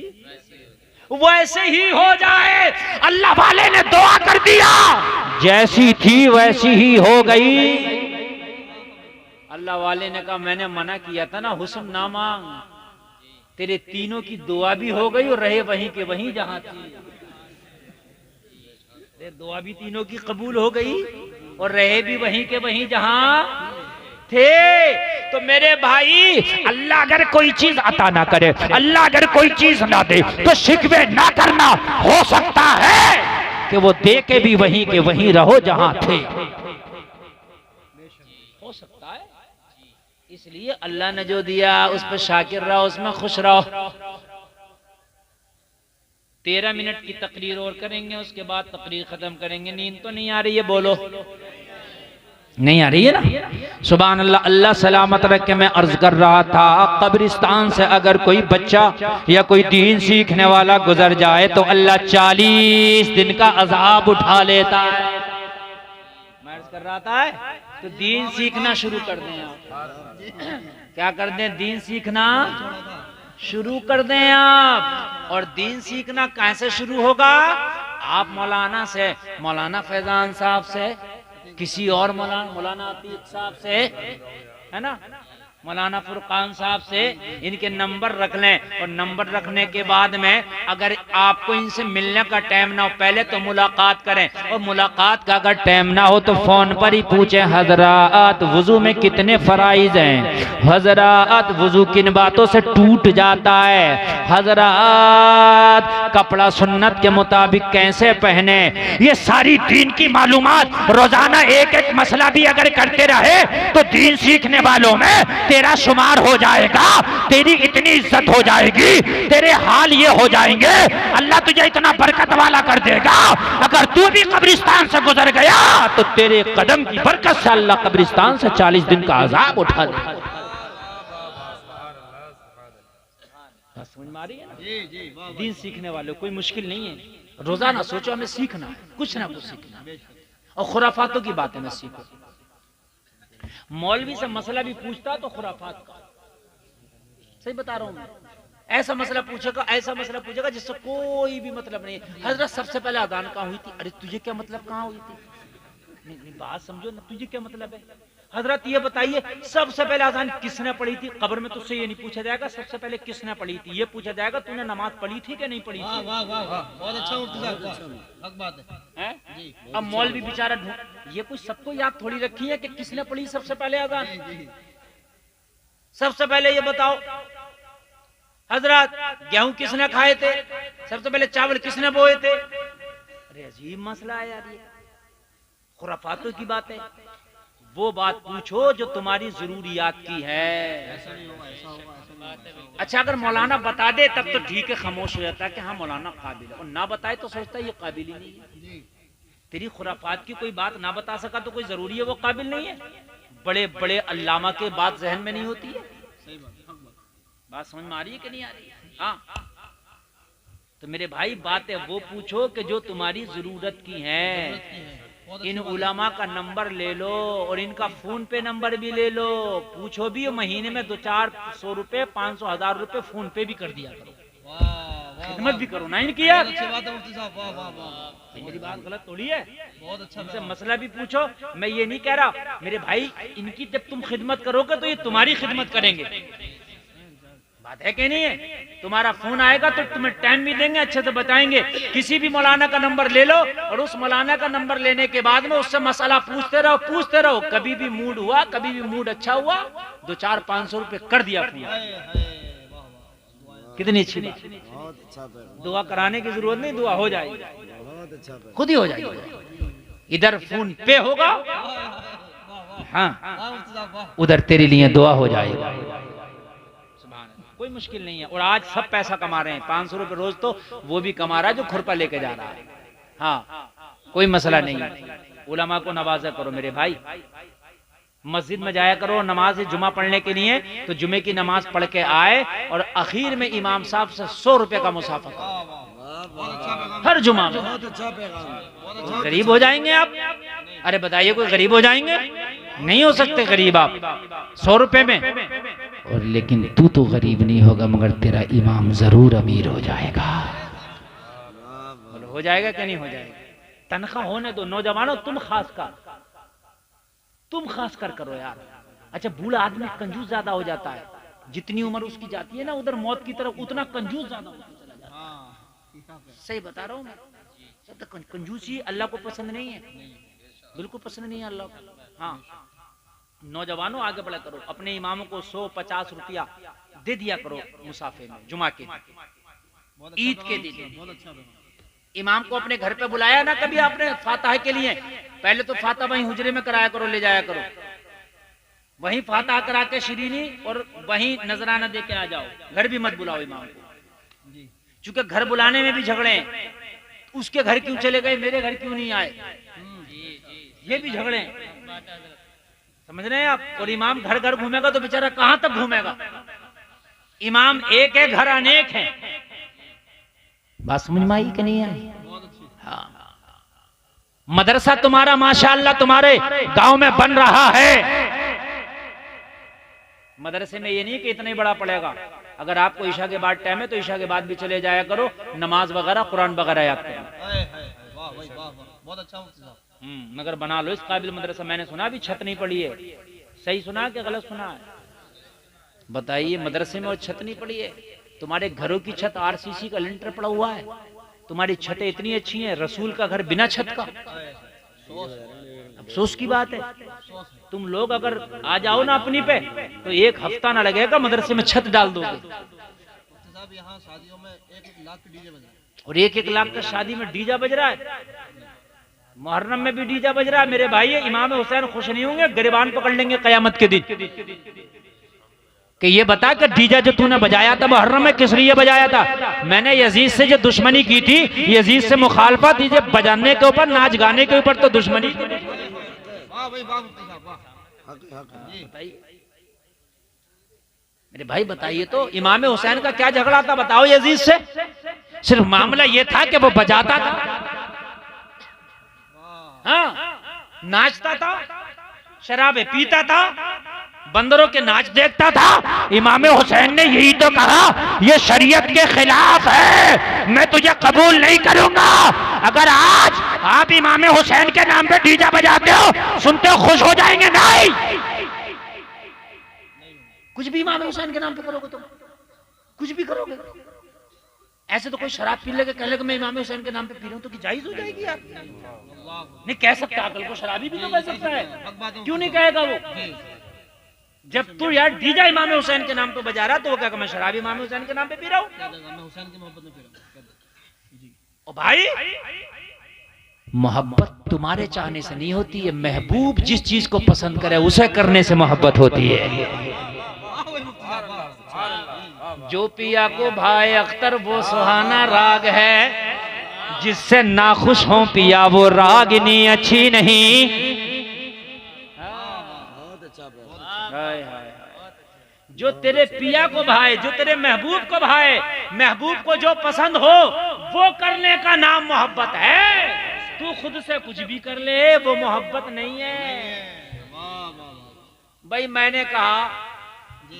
वैसे ही हो जाए। अल्लाह वाले ने दुआ कर दिया, जैसी थी वैसी ही हो गई। अल्लाह वाले ने कहा मैंने मना किया था ना हुस्न ना मांग, तेरे तीनों की दुआ भी हो गई और रहे वहीं के वहीं जहां थी। तेरे दुआ भी तीनों की कबूल हो गई और रहे भी वहीं के वहीं जहां थे। तो मेरे भाई, अल्लाह अगर कोई चीज अता ना करे, अल्लाह अगर कोई चीज ना दे, तो शिकवे ना करना। हो सकता है कि वो दे के भी वहीं के वहीं रहो जहां थे। हो सकता है, इसलिए अल्लाह ने जो दिया उस पर शाकिर रहो, उसमें खुश रहो। 13 मिनट की तकरीर और करेंगे, उसके बाद तकरीर खत्म करेंगे। नींद तो नहीं आ रही है? बोलो नहीं आ रही है ना? सुभान अल्लाह। अल्लाह सलामत रखे। मैं अर्ज कर रहा था, कब्रिस्तान से अगर कोई बच्चा या कोई दीन सीखने वाला गुजर जाए तो अल्लाह 40 दिन का अजाब उठा लेता है। मैं अर्ज कर रहा था तो दीन सीखना शुरू कर दें आप। क्या कर दें? दीन सीखना शुरू कर दें आप। और दीन सीखना कैसे शुरू होगा? आप मौलाना से, मौलाना फैजान साहब से, किसी और मौलाना अतीक साहब से, है ना, मौलाना फुरकान साहब से इनके नंबर रख लें। और नंबर रखने के बाद में अगर आपको इनसे मिलने का टाइम ना हो, पहले तो मुलाकात करें। और मुलाकात का अगर टाइम ना हो तो फोन पर ही पूछें, हजरात वुजू में कितने फराइज हैं, हजरात वुजू किन बातों से टूट जाता है, हजरात कपड़ा सुन्नत के मुताबिक कैसे पहने। ये सारी दीन की मालूमात रोजाना एक एक मसला भी अगर करते रहे तो दीन सीखने वालों में तेरा शुमार हो जाएगा। तेरी इतनी इज्जत हो जाएगी, तेरे हाल ये हो जाएंगे, अल्लाह तुझे इतना बरकत वाला कर देगा। अगर तू भी कब्रिस्तान से गुजर गया तो तेरे कदम की बरकत से अल्लाह कब्रिस्तान से 40 दिन का अजाब उठा देगा। समझ में आ रही है ना? जी जी, वाह वाह। दीन सीखने वाले कोई मुश्किल नहीं है। रोजाना सोचो हमें सीखना, कुछ ना कुछ सीखना। और खुराफातों की बातें में सीखो। मौलवी से मसला भी पूछता तो खुराफात का, सही बता रहा हूं मैं। ऐसा मसला पूछेगा, ऐसा मसला पूछेगा जिससे कोई भी मतलब नहीं। हजरत सबसे पहले अजान कहाँ हुई थी? अरे तुझे क्या मतलब कहाँ हुई थी? नहीं, बात समझो ना, तुझे क्या मतलब है? हजरत ये बताइए सबसे पहले अजान किसने पढ़ी थी? कब्र में तुझसे ये नहीं पूछा जाएगा सबसे पहले किसने पढ़ी थी, ये पूछा जाएगा तूने नमाज पढ़ी थी कि नहीं पढ़ी वाह थी। वाह वाह वाह, बहुत अच्छा मुफ्ती साहब, वाह, हक बात है। हैं? जी, अब मौलवी बेचारा ये कुछ सबको याद थोड़ी रखी है कि किसने पढ़ी सबसे पहले अजान। जी, सबसे पहले ये बताओ हजरत गेहूं किसने खाए थे? सबसे पहले चावल किसने बोए थे? अरे अजीब मसला है यार, ये खुराफातों की बात है। वो बात पूछो जो तुम्हारी जरूरियात की है। अच्छा अगर मौलाना बता दे तब तो ठीक है, खामोश हो जाता है कि हाँ मौलाना काबिल है, और ना बताए तो सोचता है ये काबिल ही नहीं है। तेरी खुराफात की कोई बात ना बता सका तो कोई जरूरी है वो काबिल नहीं है? बड़े बड़े अल्लामा के बात जहन में नहीं होती है। बात समझ में आ रही है कि नहीं आ रही है? हाँ, तो मेरे भाई बात है वो पूछो कि जो तुम्हारी जरूरत की है। इन उलामा का नंबर ले लो और इनका फोन पे नंबर भी ले लो, पूछो भी। महीने में 200-400 रुपए, 500-1000 रुपए फोन पे भी कर दिया करो, खिदमत भी करो ना इनकी यार। अच्छी बात है मुफ्ती साहब, वाह वाह वाह, मेरी बात गलत थोड़ी है। बहुत अच्छा। इनसे मसला भी पूछो। मैं ये नहीं कह रहा मेरे भाई, इनकी जब तुम खिदमत करोगे तो ये तुम्हारी खिदमत करेंगे। बात है कि नहीं है? तुम्हारा फोन आएगा तो तुम्हें टाइम भी देंगे, अच्छे से बताएंगे। किसी भी मौलाना का नंबर ले लो और उस मौलाना का नंबर लेने के बाद में उससे मसला पूछते रहो। कभी भी मूड हुआ, कभी भी मूड अच्छा हुआ, 200-400-500 रुपए कर दिया फोन। कितनी अच्छी बात। दुआ कराने की जरूरत नहीं, दुआ हो जाएगी, खुद ही हो जाएगी। इधर फोन पे होगा, हाँ उधर तेरे लिए दुआ हो जाएगा। कोई मुश्किल नहीं है। और आज सब पैसा कमा रहे हैं, 500 रुपए रोज तो वो भी कमा रहा है जो खुरपा लेके जा रहा है। हाँ कोई मसला नहीं है। उलमा को नवाजा करो मेरे भाई, मस्जिद में जाया करो नमाज जुमा पढ़ने के लिए, तो जुमे की नमाज पढ़ के आए और आखिर में इमाम साहब से 100 रुपए का मुसाफा करो हर जुमा में। गरीब हो जाएंगे आप? अरे बताइए कोई गरीब हो जाएंगे? नहीं हो सकते गरीब आप 100 रुपए में। और लेकिन तू तो गरीब नहीं होगा मगर तेरा इमाम जरूर अमीर हो जाएगा। हो जाएगा क्या नहीं हो जाएगा? तनख्वाह होने दो नौजवानों, तुम खास कर करो यार। अच्छा बूढ़ा आदमी कंजूस ज्यादा हो जाता है, जितनी उम्र उसकी जाती है ना उधर मौत की तरफ, उतना कंजूस ज्यादा होता चला जाता है। सही बता रहा हूँ मैं। तो कंजूसी अल्लाह को पसंद नहीं है, बिल्कुल पसंद नहीं है अल्लाह को। हाँ नौजवानों आगे बढ़ा करो, अपने इमामों को 100-50 रुपया दे दिया करो मुसाफिर में, जुमा के ईद के दिन। इमाम को अपने घर पे बुलाया ना कभी आपने फातिहा के लिए, पहले तो फातिहा वहीं हुजरे में कराया करो, ले जाया करो, वहीं फातिहा करा के शिरीनी और वहीं नजराना दे के आ जाओ। घर भी मत बुलाओ इमाम को, क्योंकि घर बुलाने में भी झगड़े हैं। उसके घर क्यों चले गए, मेरे घर क्यों नहीं आए, ये भी झगड़े हैं, समझ रहे हैं आप। और इमाम घर घर घूमेगा तो बेचारा कहां तक घूमेगा। इमाम एक है, घर अनेक है। बात समझ में आई कि नहीं आई? हाँ। मदरसा तुम्हारा माशाअल्लाह तुम्हारे गांव में बन रहा है। मदरसे में ये नहीं कि इतना ही बड़ा पड़ेगा। अगर आपको ईशा के बाद टाइम है तो ईशा के बाद भी चले जाया करो, नमाज वगैरह कुरान वगैरह याद करो। बहुत अच्छा मुफ्ती साहब। मगर बना लो इस काबिल मदरसा। मैंने सुना भी छत नहीं पड़ी है, सही सुना कि गलत सुना है? बताइए, मदरसे में और छत नहीं पड़ी है। तुम्हारे घरों की छत आरसीसी का लिंटर पड़ा हुआ है, तुम्हारी छतें इतनी अच्छी हैं, रसूल का घर बिना छत का। अफसोस की बात है, तुम लोग अगर आ जाओ ना अपनी पे तो 1 हफ्ता ना लगेगा मदरसे में छत डाल दोगे। यहाँ शादियों में 1-1 लाख डीजे बज रहा है, और 1-1 लाख का शादी में डीजा बज रहा है, मुहर्रम में भी डीजा बज रहा है। मेरे भाई इमाम हुसैन खुश नहीं होंगे, गिरबान पकड़ लेंगे कयामत के दिन कि ये बता कि डीजा जो तूने बजाया था मुहर्रम में किस लिए बजाया था? मैंने यजीद से जो दुश्मनी की थी, यजीद से मुखालफत थी, बजाने के ऊपर नाच गाने के ऊपर तो दुश्मनी। मेरे भाई बताइए तो इमाम हुसैन का क्या झगड़ा था बताओ यजीद से? सिर्फ मामला ये था कि वो बजाता था, हाँ नाचता था, शराबे पीता था, बंदरों के नाच देखता था। इमाम हुसैन ने यही तो कहा ये शरीयत के खिलाफ है, मैं तुझे कबूल नहीं करूंगा। अगर आज आप इमाम हुसैन के नाम पे डीजा बजाते हो, सुनते हो, खुश हो जाएंगे? नहीं, कुछ भी इमाम हुसैन के नाम पे करोगे तुम, कुछ भी करोगे। ऐसे तो कोई शराब पी लेगा, कह लेगा मैं इमाम हुसैन के नाम पे पी रहा हूं, तो कि जायज हो जाएगी यार? नहीं कह सकता, अकल को शराबी भी तो कह सकता है, क्यों नहीं कहेगा वो? जब तू यार डीजा इमाम हुसैन के नाम पे बजा रहा तो वो क्या मैं शराबी इमाम हुसैन के नाम पे पी रहा हूँ? हुसैन की मोहब्बत में पी रहा हूं। ओ भाई, मोहब्बत तुम्हारे चाहने से नहीं होती है, महबूब जिस चीज को पसंद करे उसे करने से मोहब्बत होती है। जो पिया को भाई अख्तर वो सुहाना राग है, जिससे नाखुश हो पिया वो रागिनी अच्छी नहीं। जो तेरे पिया को भाए, जो तेरे महबूब को भाए, महबूब को जो पसंद हो वो करने का नाम मोहब्बत है। तू खुद से कुछ भी कर ले वो मोहब्बत नहीं है। भाई मैंने कहा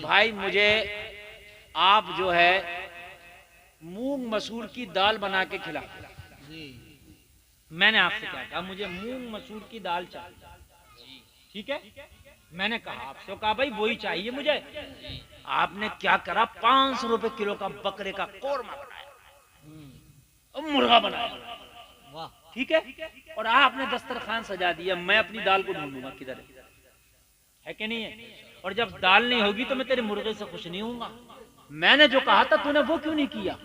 भाई मुझे आप जो है मूंग मसूर की दाल बना के खिला। मैंने आपसे क्या कहा, मुझे मूंग मसूर की दाल चाहिए, ठीक है? मैंने कहा आपसे, कहा भाई वही चाहिए मुझे। आपने क्या करा, 500 रुपए किलो का बकरे का कोरमा बनाया और मुर्गा बनाया, ठीक है? और आपने दस्तरखान सजा दिया। मैं अपनी दाल को ढूंढूंगा किधर है कि नहीं है, और जब दाल नहीं होगी तो मैं तेरे मुर्गे से खुश नहीं हूंगा। मैंने जो कहा था तूने वो क्यों नहीं किया?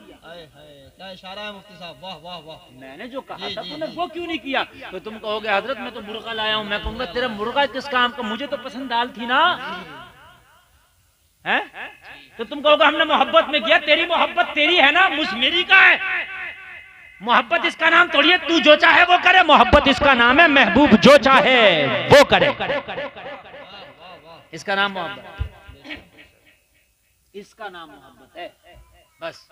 क्या इशारा है मुफ्ती साहब, वाह वाह वाह। मैंने जो कहा था तूने वो क्यों नहीं किया? तो तुम कहोगे हजरत मैं तो मुर्गा लाया हूं। मैं कहूंगा तेरा मुर्गा किस काम का, मुझे तो पसंद दाल थी ना, है? तो तुम कहोगे हमने मोहब्बत में किया। तेरी मोहब्बत तेरी है ना, मुझ मेरी का है। मोहब्बत इसका नाम थोड़ी है तू जो चाहे वो करे, मोहब्बत इसका नाम है महबूब जो चाहे वो करे। इसका नाम मोहब्बत, इसका नाम मोहब्बत है। बस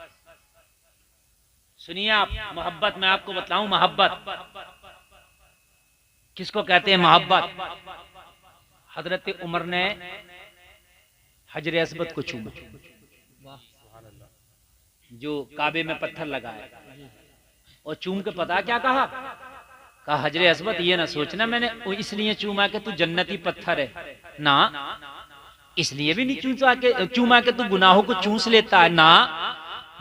सुनिए आप, मोहब्बत मैं आपको बताऊं, मोहब्बत किसको कहते हैं? मोहब्बत हजरत उमर ने हजर अस्वद को चूमा, जो काबे में पत्थर लगाया, और चूम के पता क्या कहा हजर अस्वद ये ना सोचना मैंने इसलिए चूमा कि तू जन्नती पत्थर है, ना इसलिए भी नहीं चूमा के तू गुनाहों को चूस लेता है, ना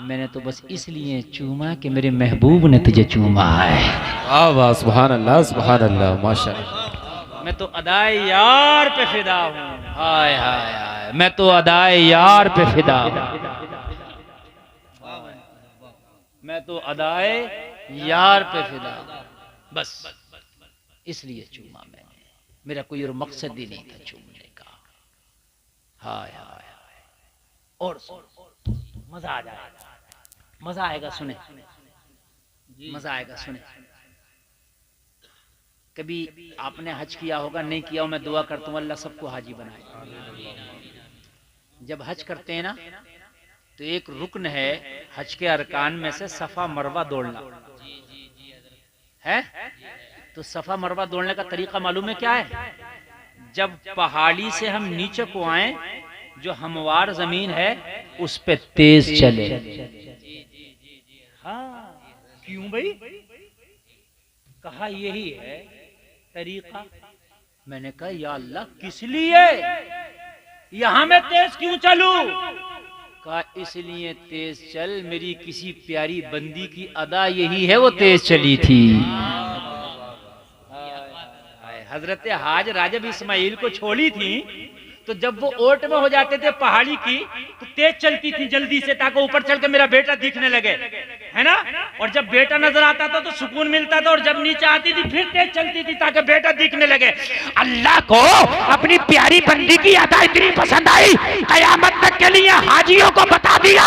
मैंने तो बस इसलिए चूमा कि मेरे महबूब ने तुझे चूमा है। वाह वाह, सुभान अल्लाह, माशाअल्लाह। मैं तो अदाए यार पे फिदा हूँ, हाय हाय हाय, मैं तो अदाए यार पे फिदा हूँ, मैं तो अदाए यार पे फिदा हूँ, बस इसलिए चूमा मैंने, मेरा कोई और मकसद ही नहीं था चूमने का। हाय हाय हाय, और मजा आ जाएगा, मजा आएगा सुने, मजा आएगा सुने। कभी आपने हज किया होगा, नहीं किया हो, मैं दुआ करता हूँ अल्लाह सबको हाजी बनाए। जब हज करते हैं ना तो एक रुकन है हज के अरकान में से सफा मरवा दौड़ना है। तो सफा मरवा दौड़ने का तरीका मालूम है क्या है? जब पहाड़ी से हम नीचे को आए, जो हमवार जमीन है उस पे तेज चले। हाँ, क्यों भाई? कहा यही है तरीका। मैंने कहा या अल्लाह किस लिए यहां मैं तेज क्यों चलूं? कहा इसलिए तेज चल, मेरी किसी प्यारी बंदी की अदा यही है, वो तेज चली थी। हजरत हाज राजब इस्माइल को छोड़ी थी, तो जब वो ओट में हो जाते थे पहाड़ी की, तो तेज चलती थी जल्दी से, ताकि ऊपर चल के मेरा बेटा दिखने लगे, है ना। और जब बेटा नजर आता था तो सुकून मिलता था, और जब नीचे आती थी फिर तेज चलती थी ताकि बेटा दिखने लगे। अल्लाह को अपनी प्यारी बंदी की अदा इतनी पसंद आई, कयामत तक के लिए हाजियों को बता दिया,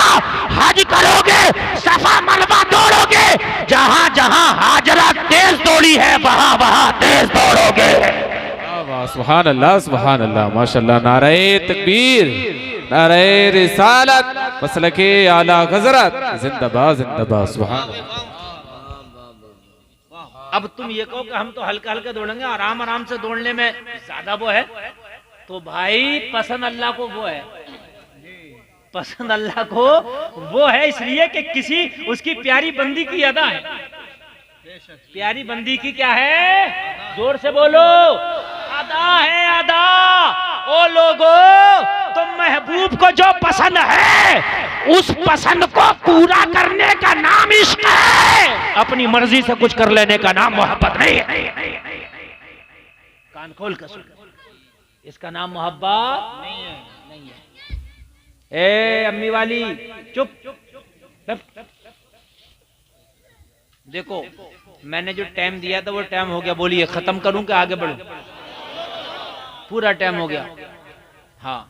हाज करोगे सफा मरवा दौड़ोगे, जहां जहां हाजरा तेज दौड़ी है वहां वहां तेज दौड़ोगे। सुभान अल्लाह, माशाअल्लाह। नारे तकबीर, नारे रिसालत, मसलके आला हज़रत, जिंदाबाद जिंदाबाद, सुभान। अब तुम ये कहो कि हम तो हल्का हल्का दौड़ेंगे, आराम आराम से दौड़ने में ज्यादा वो है, तो भाई पसंद अल्लाह को वो है, पसंद अल्लाह को वो है, इसलिए कि किसी उसकी प्यारी बंदी की अदा है। प्यारी बंदी की क्या है? जोर से बोलो, अदा है, अदा। ओ लोगो, तो महबूब को जो पसंद है उस पसंद को पूरा करने का नाम इश्क है, अपनी मर्जी से कुछ कर लेने का नाम मोहब्बत नहीं है। कान खोल कर सुन, इसका नाम मोहब्बत नहीं है, नहीं है। ए अम्मी वाली चुप। देखो मैंने जो टाइम दिया था वो टाइम हो गया, बोलिए खत्म करूं कि आगे बढ़ूं? पूरा टाइम हो गया। हाँ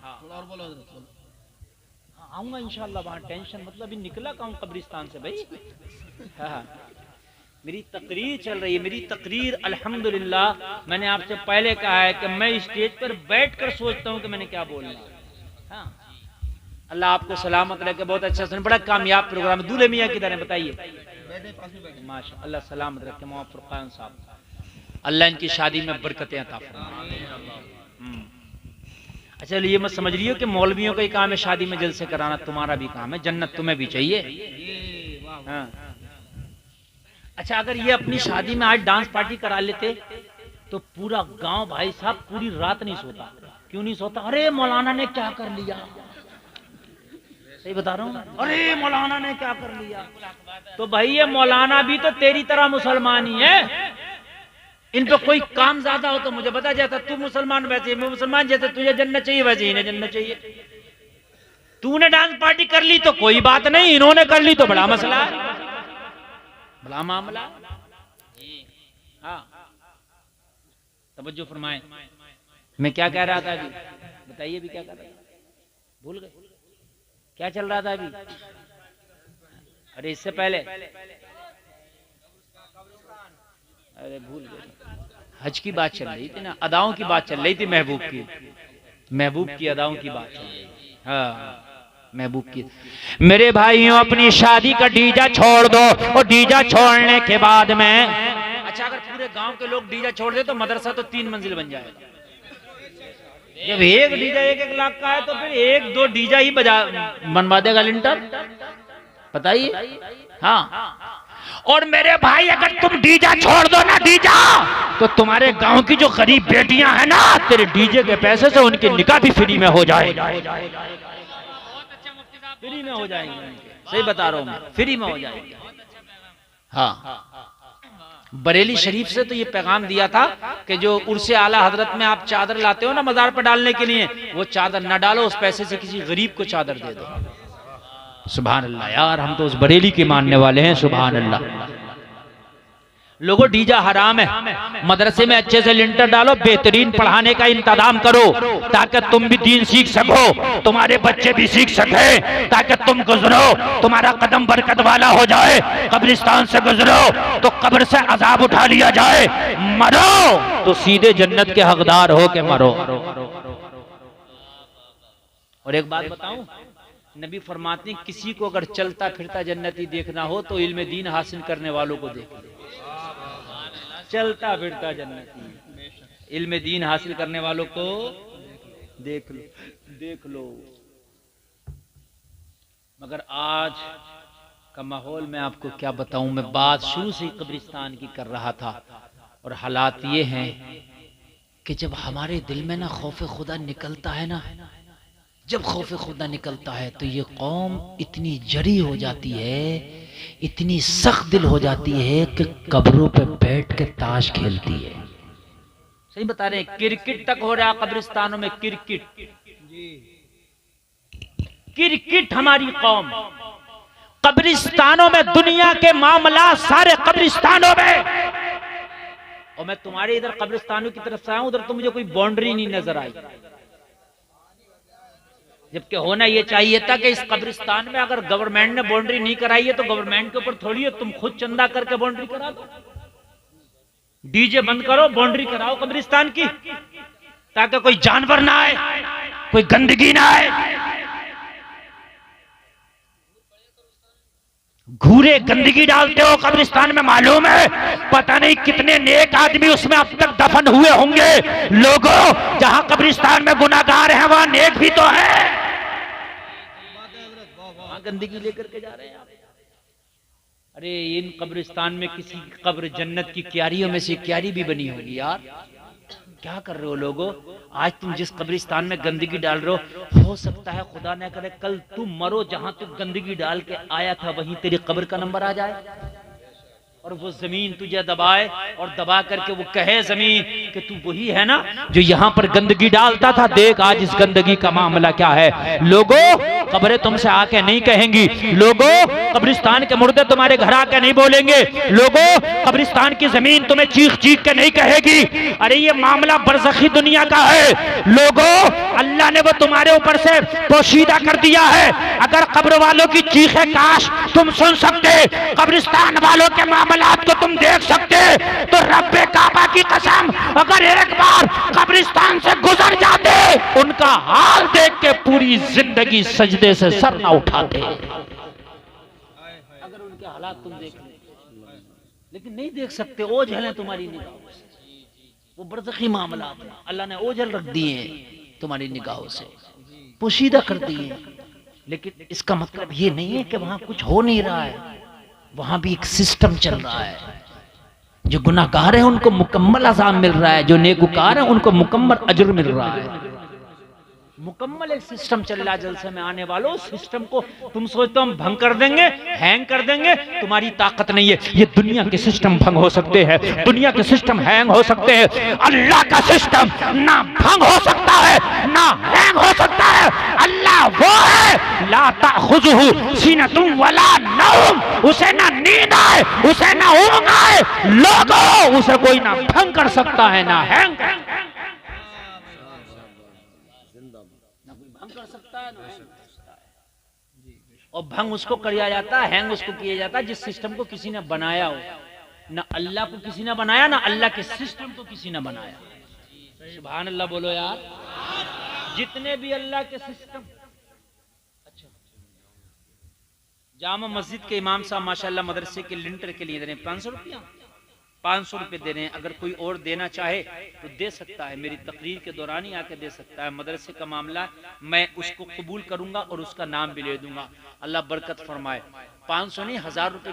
आऊंगा इंशाल्लाह, वहां टेंशन मतलब ही निकला कहूं कब्रिस्तान से भाई। हाँ मेरी तकरीर चल रही है, मेरी तकरीर अल्हम्दुलिल्लाह। मैंने आपसे पहले कहा है कि मैं स्टेज पर बैठकर सोचता हूं कि मैंने क्या बोलना। हाँ अल्लाह आपको सलामत रखे, बहुत अच्छा सुन, बड़ा कामयाब प्रोग्राम। दूल्हे मियाँ किधर है बताइए? माशा अल्लाह सलामत रखे मौला फुरकान साहब, अल्लाह इनकी शादी में बरकतें अता फरमाए। अच्छा ये मत समझ लियो कि मौलवियों का ही काम है शादी में जलसे कराना, तुम्हारा भी काम है, जन्नत तुम्हें भी चाहिए। हाँ। अच्छा अगर ये अपनी शादी में आज डांस पार्टी करा लेते तो पूरा गांव भाई साहब पूरी रात नहीं सोता। क्यों नहीं सोता? अरे मौलाना ने क्या कर लिया, सही बता रहा हूँ, अरे मौलाना ने क्या कर लिया। तो भाई ये मौलाना भी तो तेरी तरह मुसलमान ही है, इन पे कोई काम ज्यादा हो तो मुझे बता जाता, तू मुसलमान वैसे मैं मुसलमान, जैसे तुझे जन्नत चाहिए वैसे इन्हें जन्नत चाहिए। तूने डांस पार्टी कर ली तो कोई बात नहीं, इन्होंने कर ली तो बड़ा मसला है, बड़ा मामला। हाँ तवज्जो फरमाएं। मैं क्या कह रहा था अभी बताइए, भी क्या कर रहा था? भूल गए क्या चल रहा था अभी? अरे इससे पहले अरे भूल गए, हज की बात चल रही थी ना, अदाओं की बात चल रही थी, महबूब की अदाओं की बात चल रही थी। हाँ महबूब की। मेरे भाइयों अपनी शादी का डीजा छोड़ दो, और डीजा छोड़ने के बाद में अच्छा अगर पूरे गांव के लोग डीजा छोड़ दे तो मदरसा तो 3 मंजिल बन जाएगा। जब एक डीजा 1-1 लाख का है तो फिर 1-2 डीजा ही बनवा देगा लिंटर, बताइए। हाँ, और मेरे भाई अगर तुम डीजा छोड़ दो ना डीजा, तो तुम्हारे गांव की जो गरीब बेटियां हैं ना, तेरे डीजे के पैसे से उनकी निकाह भी फ्री में हो जाए, फ्री में हो जाएंगे। सही बता रहा हूं मैं, फ्री में हो जाएंगे। हाँ, बरेली शरीफ से तो ये पैगाम दिया था कि जो उर्से आला हजरत में आप चादर लाते हो ना मजार पर डालने के लिए, वो चादर न डालो, उस पैसे से किसी गरीब को चादर दे दो। सुभान अल्लाह यार, हम तो उस बरेली के मानने वाले हैं। सुभान अल्लाह। लोगों, डीजा हराम है। मदरसे में अच्छे से लिंटर डालो, बेहतरीन पढ़ाने का इंतजाम करो ताकि तुम भी दीन सीख सको, तुम्हारे बच्चे भी सीख सके, ताकि तुम गुजरो तुम्हारा कदम बरकत वाला हो जाए। कब्रिस्तान से गुजरो तो कब्र से अजाब उठा लिया जाए, मरो तो सीधे जन्नत के हकदार हो के मरो। और एक बात बताऊं, नबी फरमाते हैं किसी को अगर चलता फिरता जन्नती देखना हो तो इल्म दीन हासिल करने वालों को देख ले। चलता फिरता जन्नती, इल्म दीन हासिल करने वालों को देख लो, देख लो। मगर आज का माहौल मैं आपको क्या बताऊं, मैं बात शुरू से ही कब्रिस्तान की कर रहा था। और हालात ये हैं कि जब हमारे दिल में ना खौफ खुदा निकलता है ना, जब खौफ खुदा निकलता है तो ये कौम इतनी जरी हो जाती है, इतनी सख्त दिल हो जाती है कि कब्रों पे बैठ के ताश खेलती है। सही बता रहे हैं, क्रिकेट तक हो रहा कब्रिस्तानों में, क्रिकेट। क्रिकेट हमारी कौम कब्रिस्तानों में, दुनिया के मामला सारे कब्रिस्तानों में। और मैं तुम्हारे इधर कब्रिस्तानों की तरफ से आया हूं, उधर तो मुझे कोई बाउंड्री नहीं नजर आई, जबकि होना यह चाहिए था कि इस कब्रिस्तान में अगर गवर्नमेंट ने बाउंड्री नहीं कराई है तो गवर्नमेंट के ऊपर थोड़ी है, तुम खुद चंदा करके बाउंड्री करा दो। डीजे बंद करो, बाउंड्री कराओ कब्रिस्तान की, ताकि कोई जानवर ना आए, कोई गंदगी ना आए। घूरे गंदगी डालते हो कब्रिस्तान में, मालूम है पता नहीं कितने नेक आदमी उसमें अब तक दफन हुए होंगे। लोगों, जहां कब्रिस्तान में गुनाहगार हैं वहां नेक भी तो है, वहां गंदगी लेकर के जा रहे हैं आप। अरे इन कब्रिस्तान में किसी कब्र जन्नत की क्यारियों में से क्यारी भी बनी होगी यार। क्या कर रहे हो लोगों, आज तुम जिस कब्रिस्तान में गंदगी डाल रहे हो सकता है खुदा न करे कल तुम मरो, जहां तुम गंदगी डाल के आया था वहीं तेरी कब्र का नंबर आ जाए और वो जमीन तुझे दबाए और दबा करके वो कहे जमीन कि तू वही है ना जो यहाँ पर गंदगी डालता था, देख आज इस गंदगी का मामला क्या है। लोगों, कब्रें तुमसे आके नहीं कहेंगी, लोगों कब्रिस्तान के मुर्दे तुम्हारे घर आके नहीं बोलेंगे, लोगों कब्रिस्तान की जमीन तुम्हें चीख चीख के नहीं कहेगी। अरे ये मामला बरज़खी दुनिया का है लोगों, अल्लाह ने वो तुम्हारे ऊपर से पोशीदा कर दिया है। अगर कब्र वालों की चीखें काश तुम सुन सकते, कब्रिस्तान वालों के मामलात को तुम देख सकते, तो रब्बे काबा की कसम अगर एक बार कब्रिस्तान से गुजर जाते, उनका हाल देख के पूरी जिंदगी सजदे से सर ना उठाते। अगर उनके हालात तुम देख लेकिन नहीं देख सकते, ओझल है तुम्हारी निगाहों से, वो बरज़खी मामलात हैं, अल्लाह ने ओझल रख दिए हैं तुम्हारी निगाहों से, पोशीदा कर दिए। लेकिन इसका मतलब ये नहीं है कि वहां कुछ हो नहीं रहा है, वहां भी एक सिस्टम चल रहा है। जो गुनाहगार है उनको मुकम्मल अज़ाब मिल रहा है, जो नेकूकार है उनको मुकम्मल अजर मिल रहा है। मुकम्मल एक सिस्टम चल रहा है। जलसे में आने वालों, सिस्टम को तुम सोचते हो हम भंग कर देंगे, हैंग कर देंगे, तुम्हारी ताकत नहीं है। ये दुनिया के सिस्टम भंग हो सकते हैं, दुनिया के सिस्टम हैंग हो सकते हैं, अल्लाह का सिस्टम ना भंग हो सकता है ना हैंग हो सकता है। अल्लाह वो है ला ताखुजुहु सीनतुन वला नौम, उसे ना नींद आए, उसे ना ऊंघ आए। लोगों, उसे कोई ना भंग कर सकता है ना हैंग कर सकता है। और भंग उसको किया जाता है, हैंग उसको किया जाता है जिस सिस्टम को किसी ने बनाया हो। ना अल्लाह को किसी ने बनाया, ना अल्लाह के सिस्टम को किसी ने बनाया। सुभान अल्लाह बोलो यार। जितने भी अल्लाह के सिस्टम, अच्छा जामा मस्जिद के इमाम साहब माशाल्लाह मदरसे के लिंटर के लिए दे रहे हैं 500 रुपया, 500 रुपए दे रहे हैं, अगर कोई और देना चाहे तो दे सकता है, मेरी तकरीर के दौरान ही आके दे सकता है। मदरसे का मामला है, मैं उसको कबूल करूंगा और उसका नाम भी ले दूंगा। अल्लाह बरकत फरमाए। 500 नहीं, 1000 रुपए